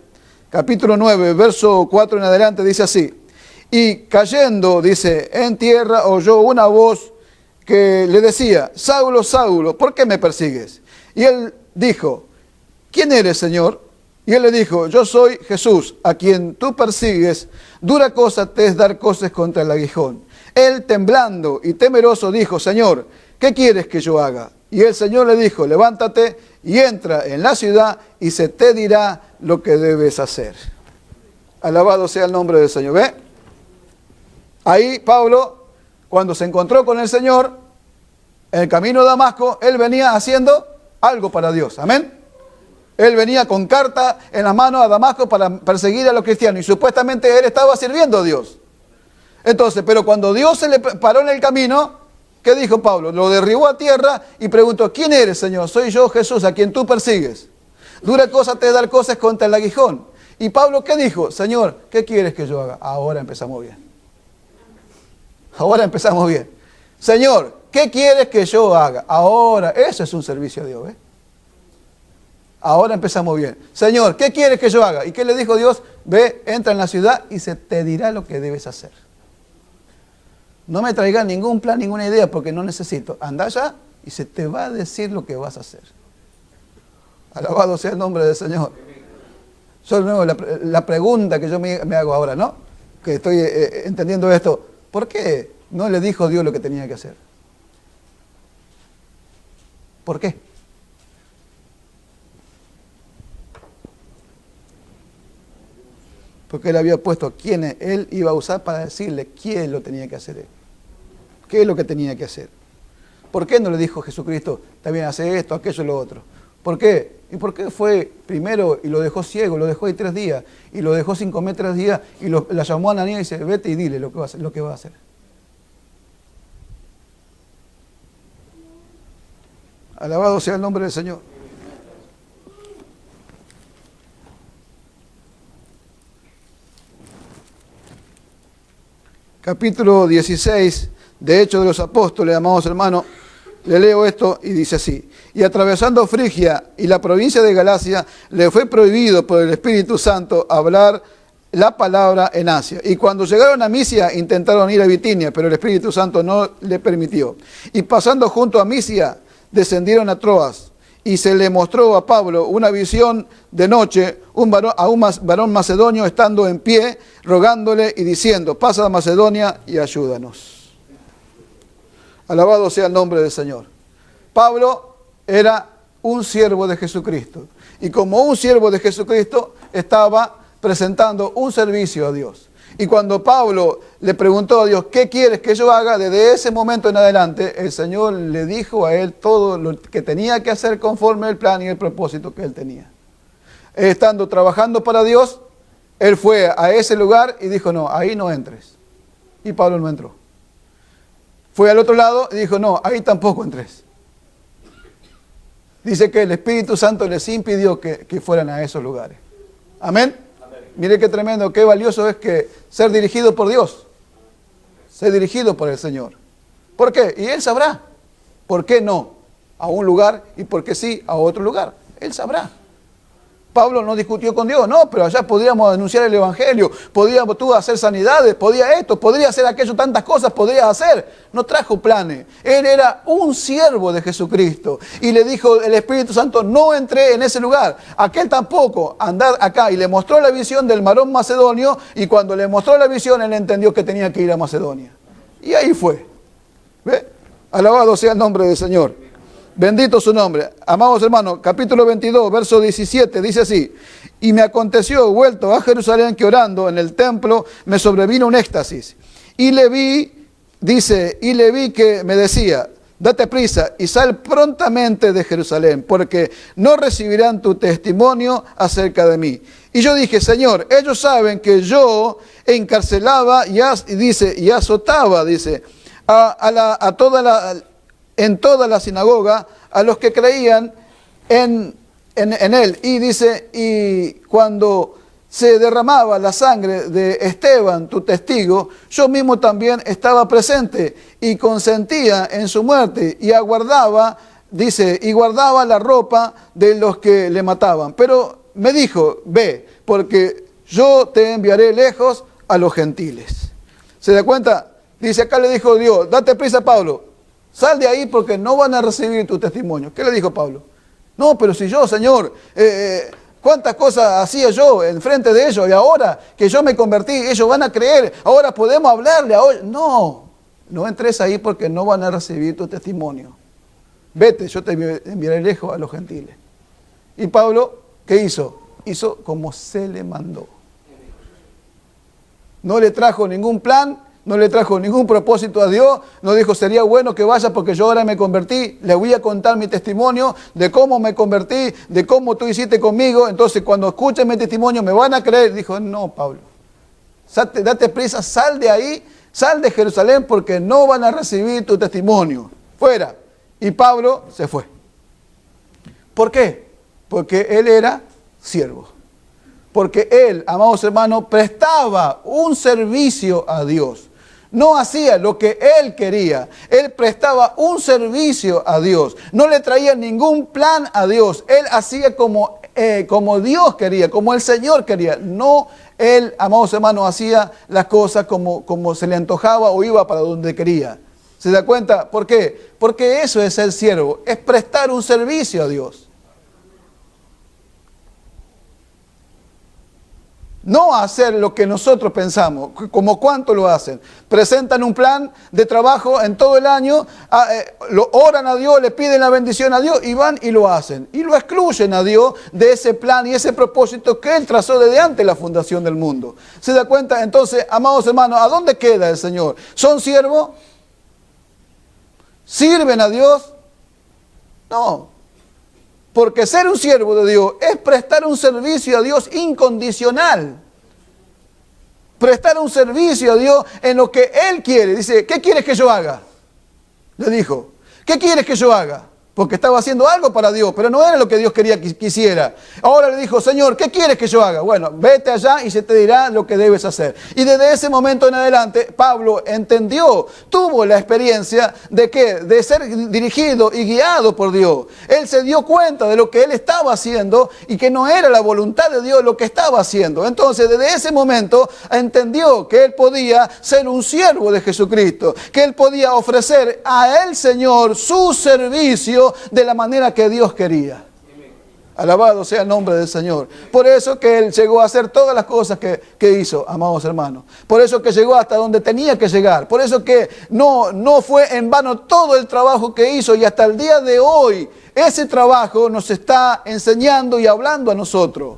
B: capítulo 9, verso 4 en adelante, dice así. Y cayendo, dice, en tierra oyó una voz que le decía, Saulo, Saulo, ¿por qué me persigues? Y él dijo, ¿quién eres, Señor? Y él le dijo, yo soy Jesús, a quien tú persigues, dura cosa te es dar cosas contra el aguijón. Él, temblando y temeroso, dijo, Señor, ¿qué quieres que yo haga? Y el Señor le dijo, levántate y entra en la ciudad y se te dirá lo que debes hacer. Alabado sea el nombre del Señor. ¿Ve? Ahí Pablo, cuando se encontró con el Señor, en el camino de Damasco, él venía haciendo algo para Dios. Amén. Él venía con carta en las manos a Damasco para perseguir a los cristianos y supuestamente él estaba sirviendo a Dios. Entonces, pero cuando Dios se le paró en el camino, ¿qué dijo Pablo? Lo derribó a tierra y preguntó, ¿quién eres, Señor? Soy yo, Jesús, a quien tú persigues. Dura cosa te dar cosas contra el aguijón. Y Pablo, ¿qué dijo? Señor, ¿qué quieres que yo haga? Ahora empezamos bien. Ahora empezamos bien. Señor, ¿qué quieres que yo haga? Ahora, eso es un servicio a Dios, ¿ves? Ahora empezamos bien. Señor, ¿qué quieres que yo haga? ¿Y qué le dijo Dios? Ve, entra en la ciudad y se te dirá lo que debes hacer. No me traigas ningún plan, ninguna idea, porque no necesito. Anda allá y se te va a decir lo que vas a hacer. Alabado sea el nombre del Señor. Solo la pregunta que yo me hago ahora, ¿no? Que estoy entendiendo esto. ¿Por qué no le dijo Dios lo que tenía que hacer? ¿Por qué? Porque él había puesto quién él iba a usar para decirle quién lo tenía que hacer él. ¿Qué es lo que tenía que hacer? ¿Por qué no le dijo Jesucristo, también hace esto, aquello, lo otro? ¿Por qué? ¿Y por qué fue primero y lo dejó ciego, lo dejó ahí 3 días, y lo dejó sin comer 3 días, y la llamó a Ananías y dice, vete y dile lo que va a hacer? Alabado sea el nombre del Señor. Capítulo 16 de Hechos de los Apóstoles, amados hermanos, le leo esto y dice así. Y atravesando Frigia y la provincia de Galacia, le fue prohibido por el Espíritu Santo hablar la palabra en Asia. Y cuando llegaron a Misia, intentaron ir a Bitinia, pero el Espíritu Santo no le permitió. Y pasando junto a Misia, descendieron a Troas. Y se le mostró a Pablo una visión de noche, a un varón macedonio estando en pie, rogándole y diciendo, pasa a Macedonia y ayúdanos. Alabado sea el nombre del Señor. Pablo era un siervo de Jesucristo. Y como un siervo de Jesucristo, estaba presentando un servicio a Dios. Y cuando Pablo le preguntó a Dios, ¿qué quieres que yo haga? Desde ese momento en adelante, el Señor le dijo a él todo lo que tenía que hacer conforme el plan y el propósito que él tenía. Estando trabajando para Dios, él fue a ese lugar y dijo, no, ahí no entres. Y Pablo no entró. Fue al otro lado y dijo, no, ahí tampoco entres. Dice que el Espíritu Santo les impidió que fueran a esos lugares. Amén. Mire qué tremendo, qué valioso es que ser dirigido por Dios, ser dirigido por el Señor. ¿Por qué? Y Él sabrá. ¿Por qué no a un lugar y por qué sí a otro lugar? Él sabrá. Pablo no discutió con Dios, no, pero allá podríamos anunciar el Evangelio, podíamos tú hacer sanidades, podía esto, podría hacer aquello, tantas cosas podría hacer. No trajo planes. Él era un siervo de Jesucristo. Y le dijo el Espíritu Santo, no entré en ese lugar. Aquel tampoco, andar acá. Y le mostró la visión del varón macedonio, y cuando le mostró la visión, él entendió que tenía que ir a Macedonia. Y ahí fue. ¿Ve? Alabado sea el nombre del Señor. Bendito su nombre. Amados hermanos, capítulo 22, verso 17, dice así. Y me aconteció, vuelto a Jerusalén, que orando en el templo, me sobrevino un éxtasis. Y le vi, dice, y le vi que me decía, date prisa y sal prontamente de Jerusalén, porque no recibirán tu testimonio acerca de mí. Y yo dije, Señor, ellos saben que yo encarcelaba y azotaba, dice, en toda la sinagoga a los que creían en él. Y dice, y cuando se derramaba la sangre de Esteban, tu testigo, yo mismo también estaba presente y consentía en su muerte y aguardaba, dice, y guardaba la ropa de los que le mataban. Pero me dijo, ve, porque yo te enviaré lejos a los gentiles. ¿Se da cuenta? Dice, acá le dijo Dios, date prisa, Pablo. Sal de ahí porque no van a recibir tu testimonio. ¿Qué le dijo Pablo? No, pero si yo, Señor, cuántas cosas hacía yo en frente de ellos y ahora que yo me convertí, ellos van a creer, ahora podemos hablarle. No entres ahí porque no van a recibir tu testimonio. Vete, yo te enviaré lejos a los gentiles. Y Pablo, ¿qué hizo? Hizo como se le mandó. No le trajo ningún plan, no le trajo ningún propósito a Dios, no dijo, sería bueno que vaya porque yo ahora me convertí, le voy a contar mi testimonio de cómo me convertí, de cómo tú hiciste conmigo, entonces cuando escuchen mi testimonio me van a creer. Dijo, no, Pablo, date prisa, sal de ahí, sal de Jerusalén porque no van a recibir tu testimonio. Fuera. Y Pablo se fue. ¿Por qué? Porque él era siervo. Porque él, amados hermanos, prestaba un servicio a Dios. No hacía lo que él quería. Él prestaba un servicio a Dios. No le traía ningún plan a Dios. Él hacía como Dios quería, como el Señor quería. No, él, amados hermanos, hacía las cosas como se le antojaba o iba para donde quería. ¿Se da cuenta? ¿Por qué? Porque eso es ser siervo. Es prestar un servicio a Dios. No hacer lo que nosotros pensamos, como cuánto lo hacen. Presentan un plan de trabajo en todo el año, lo oran a Dios, le piden la bendición a Dios y van y lo hacen. Y lo excluyen a Dios de ese plan y ese propósito que Él trazó desde antes de la fundación del mundo. ¿Se da cuenta? Entonces, amados hermanos, ¿a dónde queda el Señor? ¿Son siervos? ¿Sirven a Dios? No. Porque ser un siervo de Dios es prestar un servicio a Dios incondicional. Prestar un servicio a Dios en lo que Él quiere. Dice, ¿qué quieres que yo haga? Le dijo, ¿qué quieres que yo haga? Porque estaba haciendo algo para Dios, pero no era lo que Dios quería que quisiera. Ahora le dijo, Señor, ¿qué quieres que yo haga? Bueno, vete allá y se te dirá lo que debes hacer. Y desde ese momento en adelante, Pablo entendió, tuvo la experiencia de ¿qué? De ser dirigido y guiado por Dios. Él se dio cuenta de lo que él estaba haciendo y que no era la voluntad de Dios lo que estaba haciendo. Entonces, desde ese momento entendió que él podía ser un siervo de Jesucristo, que él podía ofrecer a el Señor su servicio de la manera que Dios quería. Alabado sea el nombre del Señor. Por eso que Él llegó a hacer todas las cosas que hizo, amados hermanos. Por eso que llegó hasta donde tenía que llegar. Por eso que no fue en vano todo el trabajo que hizo. Y hasta el día de hoy, ese trabajo nos está enseñando y hablando a nosotros.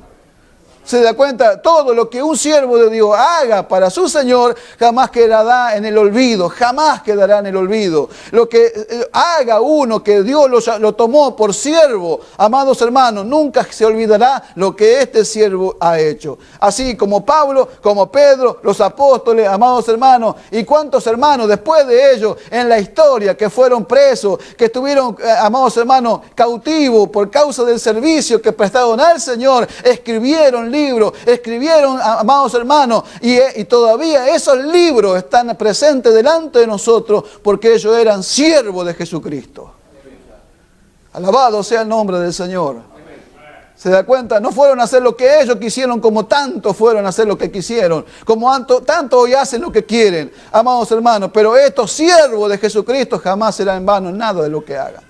B: ¿Se da cuenta? Todo lo que un siervo de Dios haga para su Señor jamás quedará en el olvido, jamás quedará en el olvido. Lo que haga uno que Dios lo tomó por siervo, amados hermanos, nunca se olvidará lo que este siervo ha hecho. Así como Pablo, como Pedro, los apóstoles, amados hermanos, y cuántos hermanos después de ellos en la historia que fueron presos, que estuvieron, amados hermanos, cautivos por causa del servicio que prestaron al Señor, escribieron libros, escribieron, amados hermanos, y todavía esos libros están presentes delante de nosotros porque ellos eran siervos de Jesucristo. Alabado sea el nombre del Señor. ¿Se da cuenta? No fueron a hacer lo que ellos quisieron como tanto fueron a hacer lo que quisieron, como tanto hoy hacen lo que quieren, amados hermanos, pero estos siervos de Jesucristo jamás serán en vano nada de lo que hagan.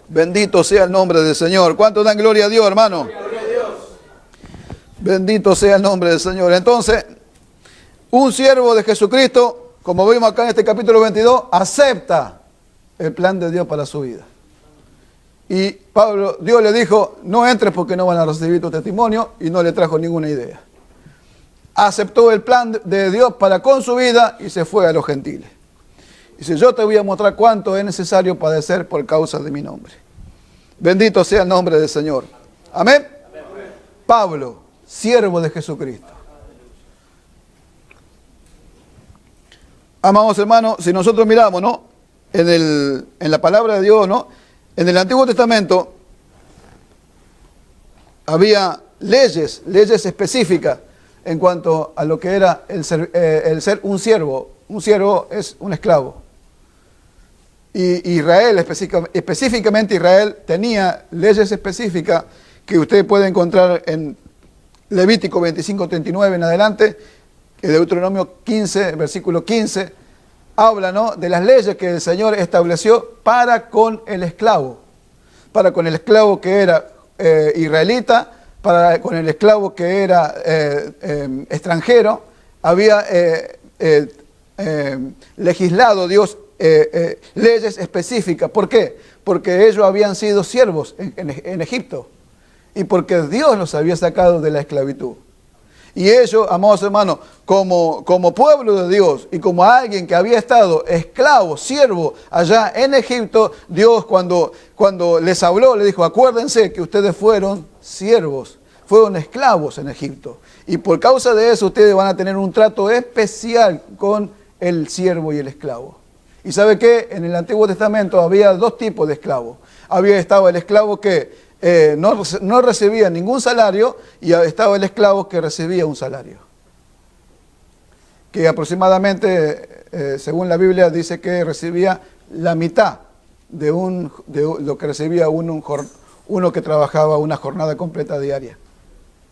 B: Bendito sea el nombre del Señor. ¿Cuántos dan gloria a Dios, hermano? Gloria a Dios. Bendito sea el nombre del Señor. Entonces, un siervo de Jesucristo, como vimos acá en este capítulo 22, acepta el plan de Dios para su vida. Y Dios le dijo, no entres porque no van a recibir tu testimonio, y no le trajo ninguna idea. Aceptó el plan de Dios para con su vida y se fue a los gentiles. Dice, yo te voy a mostrar cuánto es necesario padecer por causa de mi nombre. Bendito sea el nombre del Señor. Amén. Amén. Pablo, siervo de Jesucristo. Amados hermanos, si nosotros miramos, ¿no? En la palabra de Dios, ¿no? En el Antiguo Testamento había leyes específicas en cuanto a lo que era el ser un siervo. Un siervo es un esclavo. Y Israel, específicamente Israel, tenía leyes específicas que usted puede encontrar en Levítico 25:39 en adelante, que Deuteronomio 15, versículo 15, habla, ¿no?, de las leyes que el Señor estableció para con el esclavo. Para con el esclavo que era israelita, para con el esclavo que era extranjero, había legislado Dios leyes específicas. ¿Por qué? Porque ellos habían sido siervos en Egipto y porque Dios los había sacado de la esclavitud. Y ellos, amados hermanos, como pueblo de Dios y como alguien que había estado esclavo, siervo allá en Egipto, Dios cuando les habló, le dijo, acuérdense que ustedes fueron siervos, fueron esclavos en Egipto. Y por causa de eso ustedes van a tener un trato especial con el siervo y el esclavo. ¿Y sabe qué? En el Antiguo Testamento había dos tipos de esclavos. Había estado el esclavo que no recibía ningún salario y estaba el esclavo que recibía un salario. Que aproximadamente, según la Biblia, dice que recibía la mitad de lo que recibía uno que trabajaba una jornada completa diaria.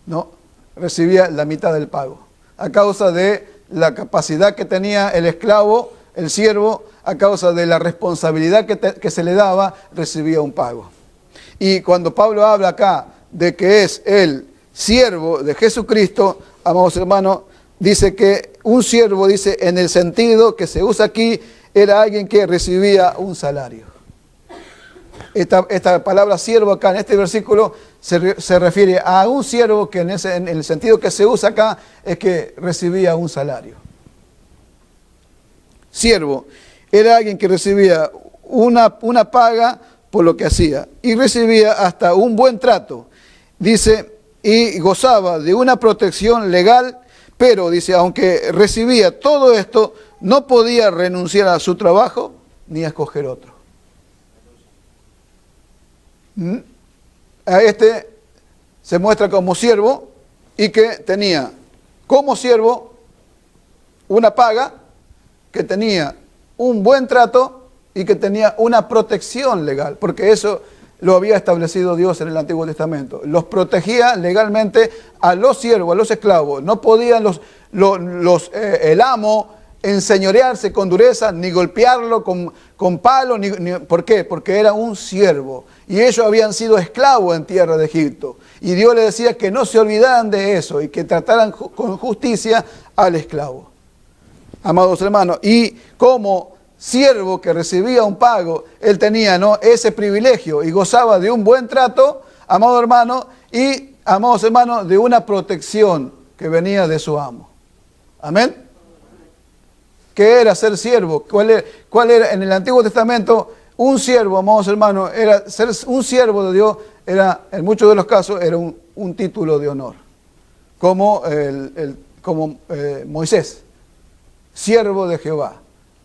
B: ¿No? Recibía la mitad del pago. A causa de la capacidad que tenía el esclavo, el siervo, a causa de la responsabilidad que se le daba, recibía un pago. Y cuando Pablo habla acá de que es el siervo de Jesucristo, amados hermanos, dice que un siervo, dice en el sentido que se usa aquí, era alguien que recibía un salario. Esta palabra siervo acá en este versículo se refiere a un siervo que en el sentido que se usa acá es que recibía un salario. Siervo era alguien que recibía una paga por lo que hacía y recibía hasta un buen trato, dice, y gozaba de una protección legal, pero dice, aunque recibía todo esto, no podía renunciar a su trabajo ni a escoger otro. A este se muestra como siervo y que tenía como siervo una paga, que tenía un buen trato y que tenía una protección legal, porque eso lo había establecido Dios en el Antiguo Testamento. Los protegía legalmente a los siervos, a los esclavos. No podían el amo enseñorearse con dureza, ni golpearlo con palo. ¿Por qué? Porque era un siervo. Y ellos habían sido esclavos en tierra de Egipto. Y Dios les decía que no se olvidaran de eso y que trataran con justicia al esclavo. Amados hermanos, y como siervo que recibía un pago, él tenía, ¿no?, ese privilegio y gozaba de un buen trato, amado hermano, y, amados hermanos, de una protección que venía de su amo. Amén. ¿Qué era ser siervo? ¿Cuál era en el Antiguo Testamento? Un siervo, amados hermanos, era ser un siervo de Dios, era, en muchos de los casos, era un título de honor. Como Moisés, siervo de Jehová,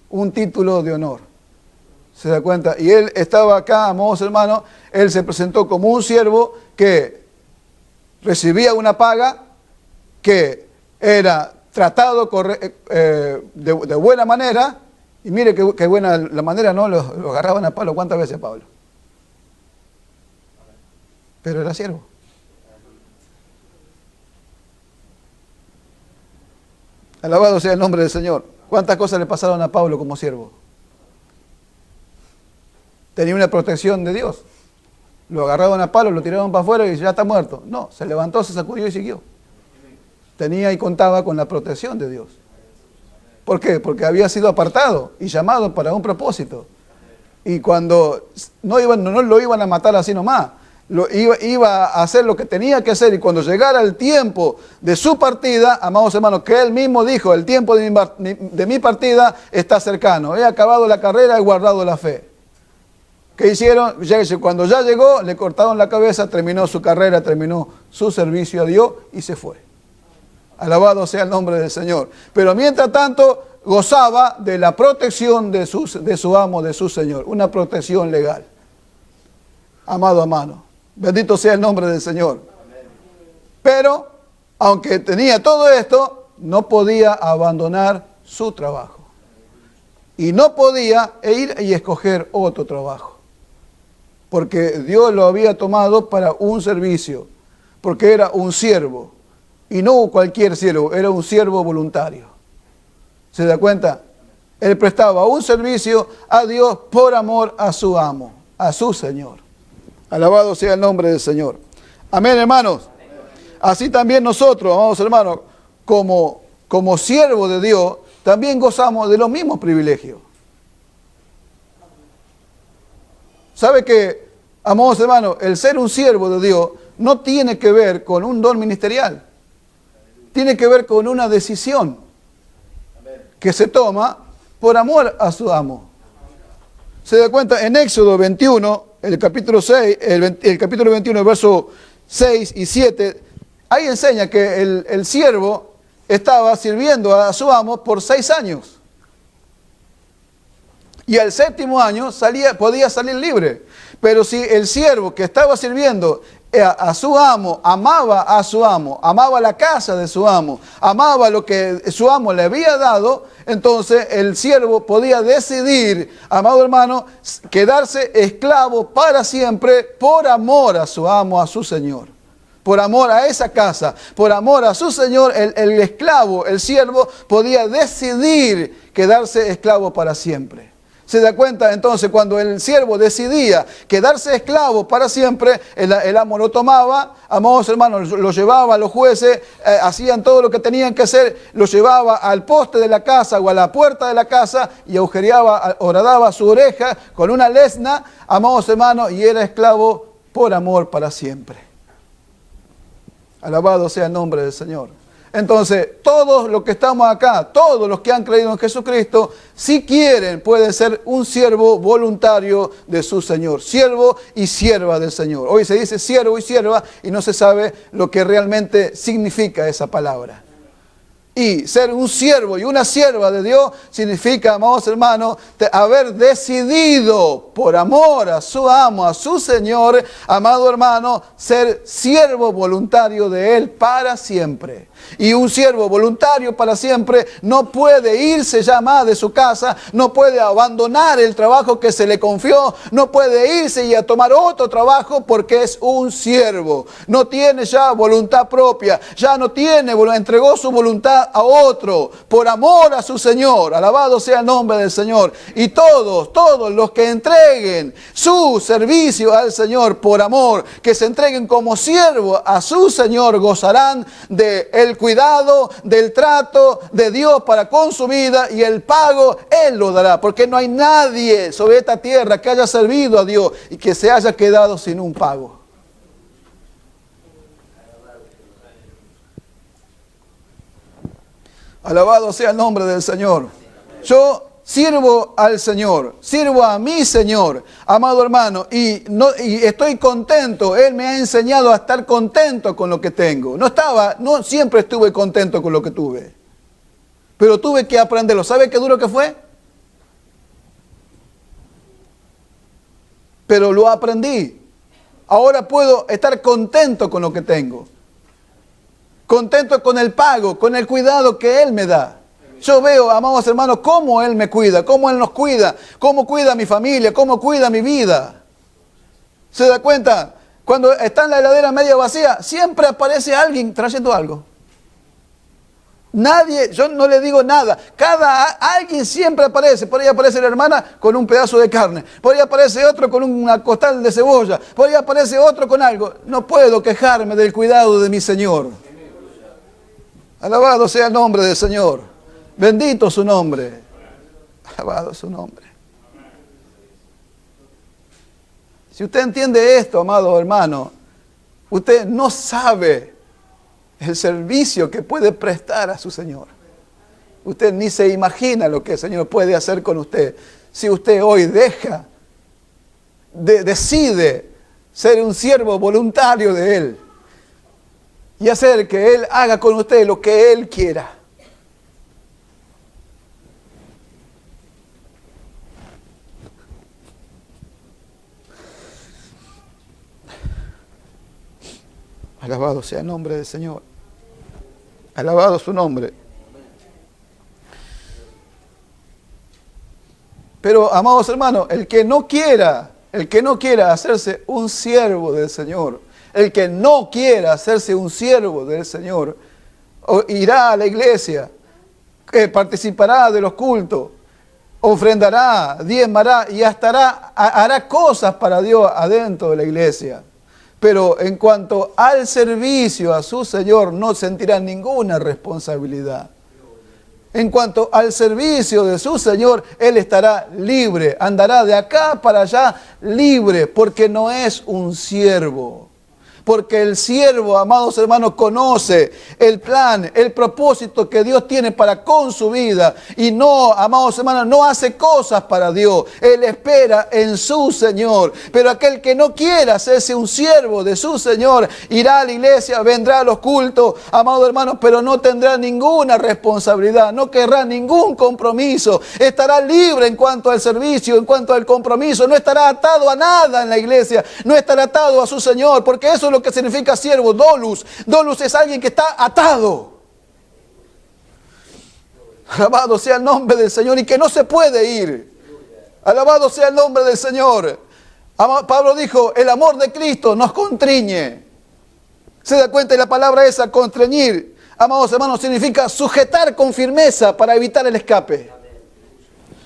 B: un título de honor. ¿Se da cuenta? Y él estaba acá, amados hermanos, él se presentó como un siervo que recibía una paga, que era tratado de buena manera, y mire qué buena la manera, ¿no? Lo agarraban a Pablo. ¿Cuántas veces, Pablo? Pero era siervo. Alabado sea el nombre del Señor. ¿Cuántas cosas le pasaron a Pablo como siervo? Tenía una protección de Dios. Lo agarraban a Pablo, lo tiraron para afuera y ya está muerto. No, se levantó, se sacudió y siguió. Tenía y contaba con la protección de Dios. ¿Por qué? Porque había sido apartado y llamado para un propósito. Y cuando no lo iban a matar así nomás, iba a hacer lo que tenía que hacer, y cuando llegara el tiempo de su partida, amados hermanos, que él mismo dijo, el tiempo de mi partida está cercano, he acabado la carrera, he guardado la fe. ¿Qué hicieron? Cuando ya llegó, le cortaron la cabeza, terminó su carrera, terminó su servicio a Dios y se fue. Alabado sea el nombre del Señor. Pero mientras tanto, gozaba de la protección de su amo, de su Señor, una protección legal. Amado hermano, bendito sea el nombre del Señor. Pero, aunque tenía todo esto, no podía abandonar su trabajo. Y no podía ir y escoger otro trabajo. Porque Dios lo había tomado para un servicio. Porque era un siervo. Y no cualquier siervo, era un siervo voluntario. ¿Se da cuenta? Él prestaba un servicio a Dios por amor a su amo, a su Señor. Alabado sea el nombre del Señor. Amén, hermanos. Así también nosotros, amados hermanos, como siervos de Dios, también gozamos de los mismos privilegios. ¿Sabe que, amados hermanos, el ser un siervo de Dios no tiene que ver con un don ministerial? tiene que ver con una decisión que se toma por amor a su amo. Se da cuenta en Éxodo 21, el capítulo 6, el capítulo 21, verso 6 y 7, ahí enseña que el siervo estaba sirviendo a su amo por 6 años. Y al 7º año podía salir libre. Pero si el siervo que estaba sirviendo a su amo, amaba la casa de su amo, amaba lo que su amo le había dado, entonces el siervo podía decidir, amado hermano, quedarse esclavo para siempre por amor a su amo, a su señor. Por amor a esa casa, por amor a su señor, el esclavo, el siervo, podía decidir quedarse esclavo para siempre. ¿Se da cuenta? Entonces, cuando el siervo decidía quedarse esclavo para siempre, el amo lo tomaba, amados hermanos, lo llevaba a los jueces, hacían todo lo que tenían que hacer, lo llevaba al poste de la casa o a la puerta de la casa y agujereaba, horadaba su oreja con una lesna, amados hermanos, y era esclavo por amor para siempre. Alabado sea el nombre del Señor. Entonces, todos los que estamos acá, todos los que han creído en Jesucristo, si quieren, pueden ser un siervo voluntario de su Señor. Siervo y sierva del Señor. Hoy se dice siervo y sierva y no se sabe lo que realmente significa esa palabra. Y ser un siervo y una sierva de Dios significa, amados hermanos, haber decidido por amor a su amo, a su Señor, amado hermano, ser siervo voluntario de Él para siempre. Y un siervo voluntario para siempre no puede irse ya más de su casa, no puede abandonar el trabajo que se le confió, no puede irse y a tomar otro trabajo porque es un siervo. No tiene ya voluntad propia, ya no tiene, entregó su voluntad a otro por amor a su Señor. Alabado sea el nombre del Señor. Y todos los que entreguen su servicio al Señor por amor, que se entreguen como siervo a su Señor, gozarán de el cuidado, del trato de Dios para con su vida, y el pago Él lo dará, porque no hay nadie sobre esta tierra que haya servido a Dios y que se haya quedado sin un pago. Alabado sea el nombre del Señor. Yo sirvo al Señor, sirvo a mi Señor, amado hermano, y estoy contento. Él me ha enseñado a estar contento con lo que tengo. No siempre estuve contento con lo que tuve, pero tuve que aprenderlo. ¿Sabe qué duro que fue? Pero lo aprendí. Ahora puedo estar contento con lo que tengo. Contento con el pago, con el cuidado que Él me da. Yo veo, amados hermanos, cómo Él me cuida, cómo Él nos cuida, cómo cuida a mi familia, cómo cuida mi vida. ¿Se da cuenta? Cuando está en la heladera media vacía, siempre aparece alguien trayendo algo. Nadie, yo no le digo nada. Alguien siempre aparece. Por ahí aparece la hermana con un pedazo de carne. Por ahí aparece otro con una costal de cebolla. Por ahí aparece otro con algo. No puedo quejarme del cuidado de mi Señor. Alabado sea el nombre del Señor. Bendito su nombre. Alabado su nombre. Si usted entiende esto, amado hermano, usted no sabe el servicio que puede prestar a su Señor. Usted ni se imagina lo que el Señor puede hacer con usted. Si usted hoy decide ser un siervo voluntario de Él y hacer que Él haga con usted lo que Él quiera. Alabado sea el nombre del Señor. Alabado su nombre. Pero, amados hermanos, el que no quiera hacerse un siervo del Señor, el que no quiera hacerse un siervo del Señor, irá a la iglesia, participará de los cultos, ofrendará, diezmará y hasta hará cosas para Dios adentro de la iglesia. Pero en cuanto al servicio a su Señor, no sentirá ninguna responsabilidad. En cuanto al servicio de su Señor, Él estará libre, andará de acá para allá libre, porque no es un siervo. Porque el siervo, amados hermanos, conoce el plan, el propósito que Dios tiene para con su vida. Y no, amados hermanos, no hace cosas para Dios. Él espera en su Señor. Pero aquel que no quiera hacerse un siervo de su Señor, irá a la iglesia, vendrá a los cultos, amados hermanos, pero no tendrá ninguna responsabilidad, no querrá ningún compromiso. Estará libre en cuanto al servicio, en cuanto al compromiso. No estará atado a nada en la iglesia, no estará atado a su Señor, porque eso es lo que significa siervo, dolus. Dolus es alguien que está atado. Alabado sea el nombre del Señor y que no se puede ir. Alabado sea el nombre del Señor. Pablo dijo, el amor de Cristo nos constriñe. ¿Se da cuenta de la palabra esa, constreñir? Amados hermanos, significa sujetar con firmeza para evitar el escape.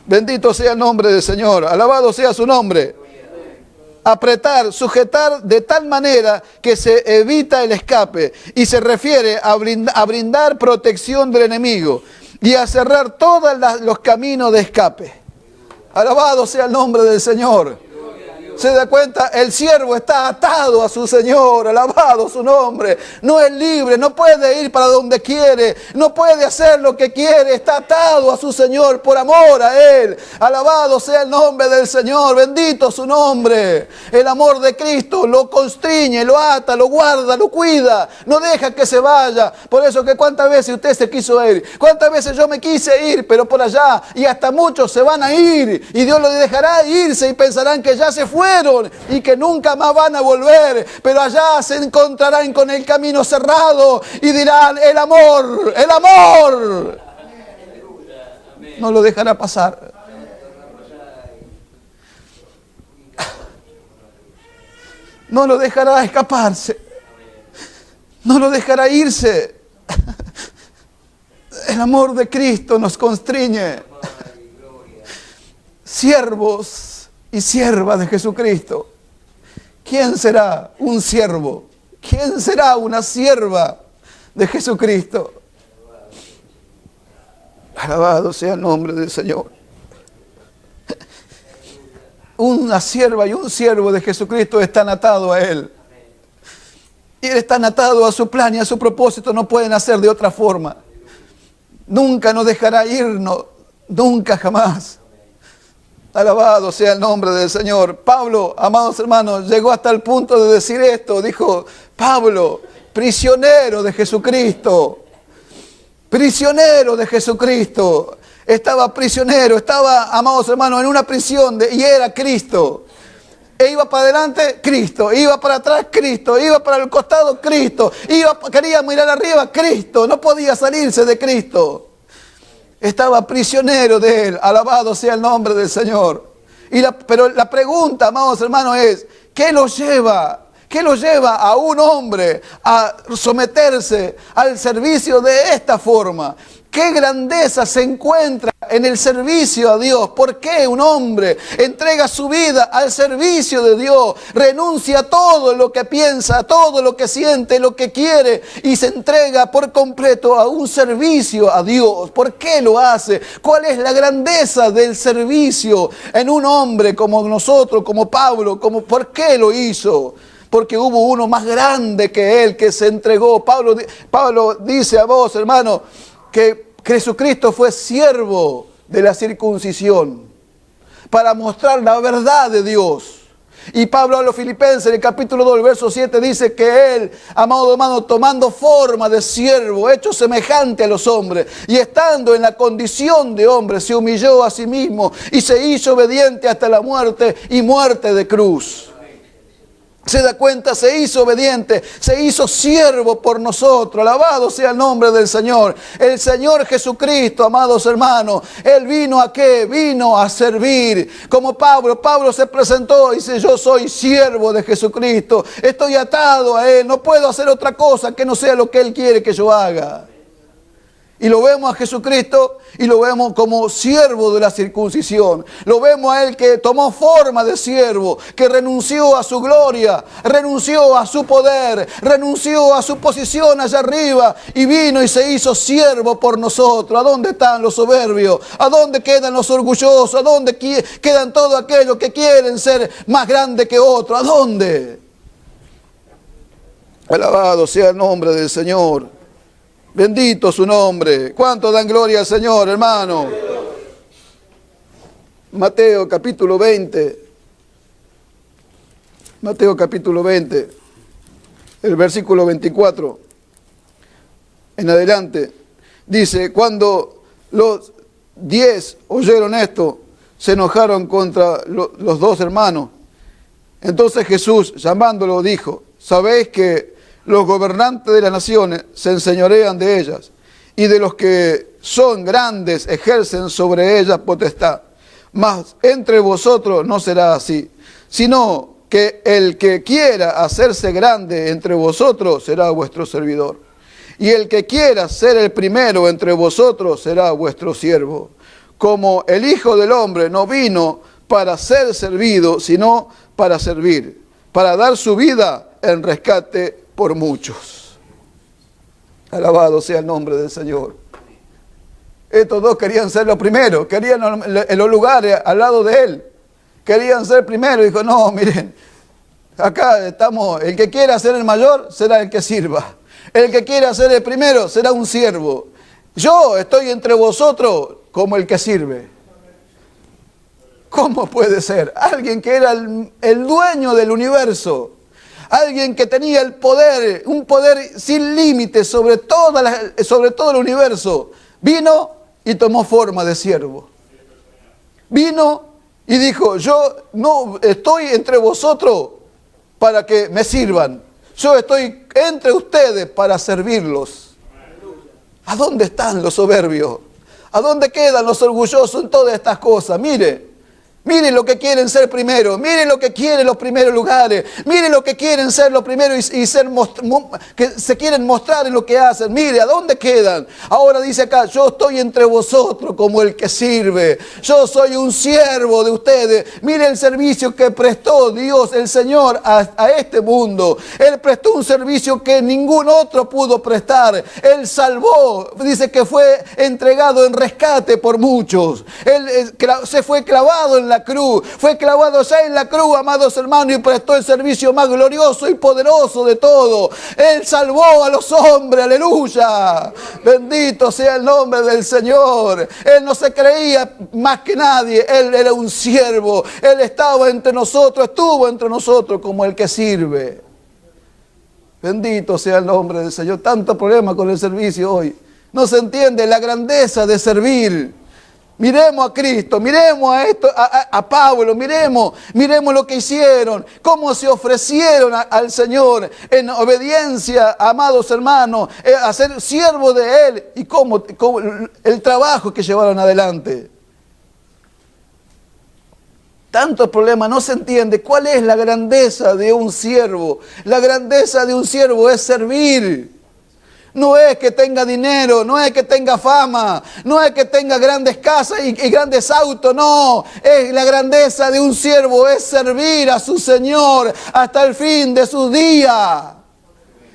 B: Bendito sea el nombre del Señor. Alabado sea su nombre. Apretar, sujetar de tal manera que se evita el escape, y se refiere a brindar protección del enemigo y a cerrar todos los caminos de escape. Alabado sea el nombre del Señor. ¿Se da cuenta? El siervo está atado a su Señor, alabado su nombre. No es libre, no puede ir para donde quiere, no puede hacer lo que quiere, está atado a su Señor por amor a Él. Alabado sea el nombre del Señor, bendito su nombre. El amor de Cristo lo constriñe, lo ata, lo guarda, lo cuida, no deja que se vaya. Por eso que cuántas veces usted se quiso ir, cuántas veces yo me quise ir, pero por allá, y hasta muchos se van a ir, y Dios los dejará irse y pensarán que ya se fue y que nunca más van a volver, pero allá se encontrarán con el camino cerrado y dirán, el amor no lo dejará pasar. No lo dejará escaparse, no lo dejará irse. El amor de Cristo nos constriñe. Siervos y sierva de Jesucristo. ¿Quién será un siervo? ¿Quién será una sierva de Jesucristo? Alabado sea el nombre del Señor. Una sierva y un siervo de Jesucristo están atados a Él. Y están atados a su plan y a su propósito. No pueden hacer de otra forma. Nunca nos dejará irnos. Nunca, jamás. Alabado sea el nombre del Señor. Pablo, amados hermanos, llegó hasta el punto de decir esto. Dijo, Pablo, prisionero de Jesucristo. Prisionero de Jesucristo. Estaba prisionero, estaba, amados hermanos, en una prisión y era Cristo. E iba para adelante, Cristo. Iba para atrás, Cristo. Iba para el costado, Cristo. Quería mirar arriba, Cristo. No podía salirse de Cristo. Estaba prisionero de Él. Alabado sea el nombre del Señor. Pero la pregunta, amados hermanos, es, ¿qué lo lleva a un hombre a someterse al servicio de esta forma? ¿Qué grandeza se encuentra en el servicio a Dios? ¿Por qué un hombre entrega su vida al servicio de Dios? Renuncia a todo lo que piensa, a todo lo que siente, lo que quiere, y se entrega por completo a un servicio a Dios. ¿Por qué lo hace? ¿Cuál es la grandeza del servicio en un hombre como nosotros, como Pablo? ¿Por qué lo hizo? Porque hubo uno más grande que él que se entregó. Pablo dice a vos, hermano, que Jesucristo fue siervo de la circuncisión para mostrar la verdad de Dios. Y Pablo a los Filipenses, en el capítulo 2, el verso 7, dice que él, amado hermano, tomando forma de siervo, hecho semejante a los hombres, y estando en la condición de hombre, se humilló a sí mismo y se hizo obediente hasta la muerte y muerte de cruz. Se da cuenta, se hizo obediente, se hizo siervo por nosotros. Alabado sea el nombre del Señor. El Señor Jesucristo, amados hermanos, Él vino ¿a qué? Vino a servir. Como Pablo se presentó y dice, yo soy siervo de Jesucristo. Estoy atado a Él, no puedo hacer otra cosa que no sea lo que Él quiere que yo haga. Y lo vemos a Jesucristo y lo vemos como siervo de la circuncisión. Lo vemos a Él que tomó forma de siervo, que renunció a su gloria, renunció a su poder, renunció a su posición allá arriba y vino y se hizo siervo por nosotros. ¿A dónde están los soberbios? ¿A dónde quedan los orgullosos? ¿A dónde quedan todos aquellos que quieren ser más grandes que otros? ¿A dónde? Alabado sea el nombre del Señor. Bendito su nombre. ¿Cuánto dan gloria al Señor, hermano? Mateo capítulo 20. Mateo capítulo 20. El versículo 24. En adelante. Dice, cuando los 10 oyeron esto, se enojaron contra los dos hermanos. Entonces Jesús, llamándolo, dijo, ¿sabéis que los gobernantes de las naciones se enseñorean de ellas, y de los que son grandes ejercen sobre ellas potestad? Mas entre vosotros no será así, sino que el que quiera hacerse grande entre vosotros será vuestro servidor. Y el que quiera ser el primero entre vosotros será vuestro siervo. Como el Hijo del Hombre no vino para ser servido, sino para servir, para dar su vida en rescate por muchos. Alabado sea el nombre del Señor. Estos dos querían ser los primeros, querían en los lugares al lado de él. Querían ser primero. Dijo, no, miren, acá estamos, el que quiera ser el mayor será el que sirva. El que quiera ser el primero será un siervo. Yo estoy entre vosotros como el que sirve. ¿Cómo puede ser? Alguien que era el dueño del universo. Alguien que tenía el poder, un poder sin límites sobre todo el universo. Vino y tomó forma de siervo. Vino y dijo, yo no estoy entre vosotros para que me sirvan. Yo estoy entre ustedes para servirlos. ¿A dónde están los soberbios? ¿A dónde quedan los orgullosos en todas estas cosas? Miren lo que quieren ser primero, miren lo que quieren los primeros lugares, miren lo que quieren ser los primeros y ser que se quieren mostrar en lo que hacen. Mire, ¿a dónde quedan? Ahora dice acá, yo estoy entre vosotros como el que sirve. Yo soy un siervo de ustedes. Mire el servicio que prestó Dios, el Señor, a este mundo. Él prestó un servicio que ningún otro pudo prestar. Él salvó, dice que fue entregado en rescate por muchos. Él se fue clavado en la cruz, fue clavado ya en la cruz, amados hermanos, y prestó el servicio más glorioso y poderoso de todo. Él salvó a los hombres, aleluya. Bendito sea el nombre del Señor. Él no se creía más que nadie, él era un siervo. Él estaba entre nosotros, estuvo entre nosotros como el que sirve. Bendito sea el nombre del Señor. Tanto problema con el servicio hoy. No se entiende la grandeza de servir. Miremos a Cristo, miremos a Pablo, miremos lo que hicieron, cómo se ofrecieron al Señor en obediencia, amados hermanos, a ser siervos de Él y cómo el trabajo que llevaron adelante. Tantos problemas, no se entiende cuál es la grandeza de un siervo. La grandeza de un siervo es servir. No es que tenga dinero, no es que tenga fama, no es que tenga grandes casas y grandes autos, no. Es la grandeza de un siervo, es servir a su Señor hasta el fin de sus días.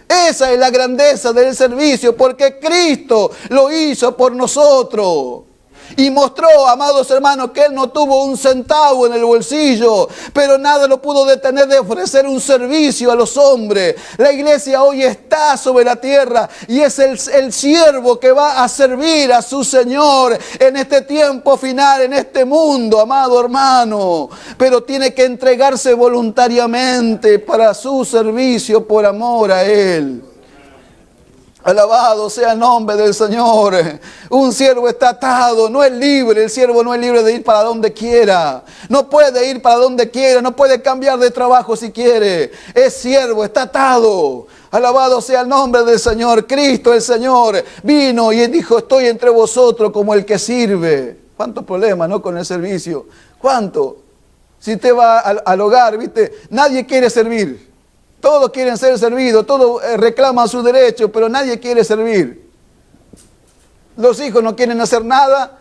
B: Esa es la grandeza del servicio, porque Cristo lo hizo por nosotros. Y mostró, amados hermanos, que Él no tuvo un centavo en el bolsillo, pero nada lo pudo detener de ofrecer un servicio a los hombres. La iglesia hoy está sobre la tierra y es el siervo que va a servir a su Señor en este tiempo final, en este mundo, amado hermano. Pero tiene que entregarse voluntariamente para su servicio por amor a Él. Alabado sea el nombre del Señor. Un siervo está atado, no es libre. El siervo no es libre de ir para donde quiera. No puede ir para donde quiera, no puede cambiar de trabajo si quiere. Es siervo, está atado. Alabado sea el nombre del Señor. Cristo el Señor vino y dijo, estoy entre vosotros como el que sirve. ¿Cuántos problemas, no, con el servicio? ¿Cuánto? Si usted va al hogar, ¿viste? Nadie quiere servir. Todos quieren ser servidos, todos reclaman su derecho, pero nadie quiere servir. Los hijos no quieren hacer nada,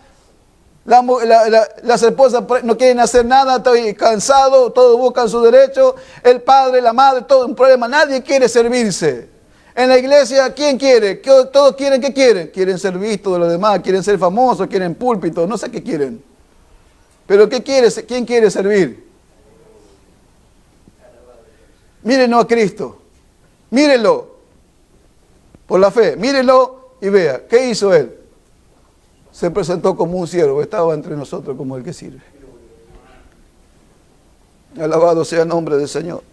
B: las esposas no quieren hacer nada, estoy cansado, todos buscan su derecho, el padre, la madre, todo un problema, nadie quiere servirse. En la iglesia, ¿quién quiere? Todos quieren, ¿qué quieren? Quieren ser vistos de los demás, quieren ser famosos, quieren púlpitos, no sé qué quieren. Pero ¿qué quiere? ¿Quién quiere servir? Mírenos a Cristo. Mírenlo. Por la fe, mírenlo y vea. ¿Qué hizo él? Se presentó como un siervo, estaba entre nosotros como el que sirve. Alabado sea el nombre del Señor.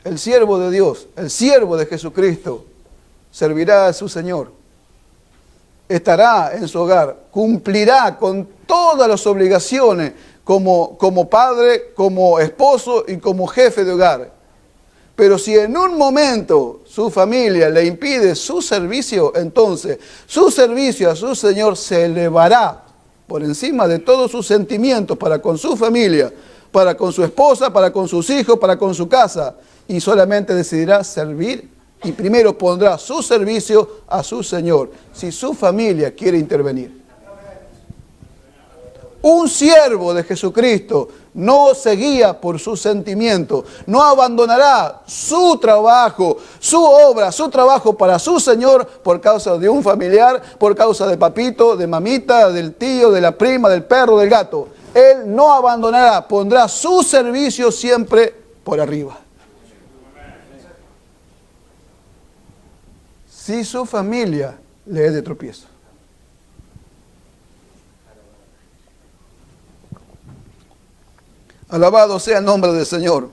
B: El siervo de Dios, el siervo de Jesucristo, servirá a su Señor. Estará en su hogar, cumplirá con todas las obligaciones como padre, como esposo y como jefe de hogar. Pero si en un momento su familia le impide su servicio, entonces su servicio a su Señor se elevará por encima de todos sus sentimientos para con su familia, para con su esposa, para con sus hijos, para con su casa, y solamente decidirá servir y primero pondrá su servicio a su Señor, si su familia quiere intervenir. Un siervo de Jesucristo no se guía por sus sentimientos, no abandonará su trabajo, su obra, su trabajo para su Señor por causa de un familiar, por causa de papito, de mamita, del tío, de la prima, del perro, del gato. Él no abandonará, pondrá su servicio siempre por arriba. Si su familia le es de tropiezo. Alabado sea el nombre del Señor.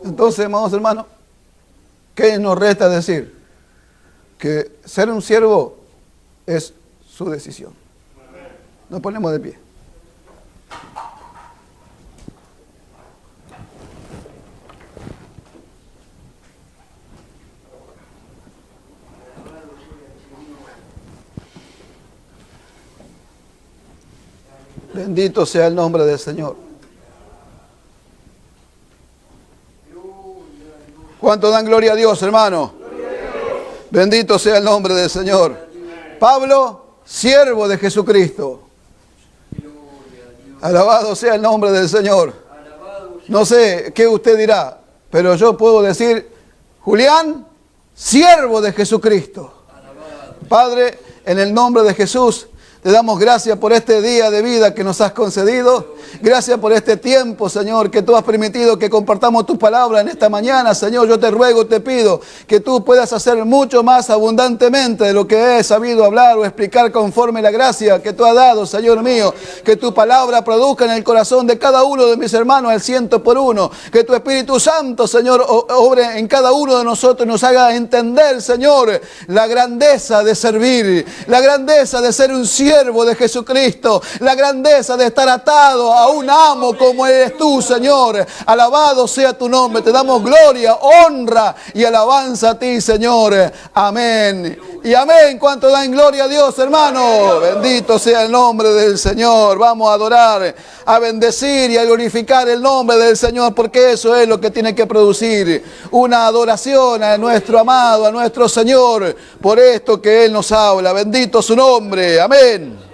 B: Entonces, amados hermanos, ¿qué nos resta decir? Que ser un siervo es su decisión. Nos ponemos de pie. Bendito sea el nombre del Señor. ¿Cuánto dan gloria a Dios, hermano? Bendito sea el nombre del Señor. Pablo, siervo de Jesucristo. Alabado sea el nombre del Señor. No sé qué usted dirá, pero yo puedo decir, Julián, siervo de Jesucristo. Padre, en el nombre de Jesús, te damos gracias por este día de vida que nos has concedido. Gracias por este tiempo, Señor, que tú has permitido que compartamos tus palabras en esta mañana. Señor, yo te ruego, te pido que tú puedas hacer mucho más abundantemente de lo que he sabido hablar o explicar conforme la gracia que tú has dado, Señor mío. Que tu palabra produzca en el corazón de cada uno de mis hermanos al 100%. Que tu Espíritu Santo, Señor, obre en cada uno de nosotros y nos haga entender, Señor, la grandeza de servir, la grandeza de ser un siervo de Jesucristo, la grandeza de estar atado a un amo como eres tú, Señor. Alabado sea tu nombre. Te damos gloria, honra y alabanza a ti, Señor. Amén. Y amén. ¿Cuánto dan gloria a Dios, hermano? Bendito sea el nombre del Señor. Vamos a adorar, a bendecir y a glorificar el nombre del Señor, porque eso es lo que tiene que producir una adoración a nuestro amado, a nuestro Señor, por esto que Él nos habla. Bendito su nombre. Amén.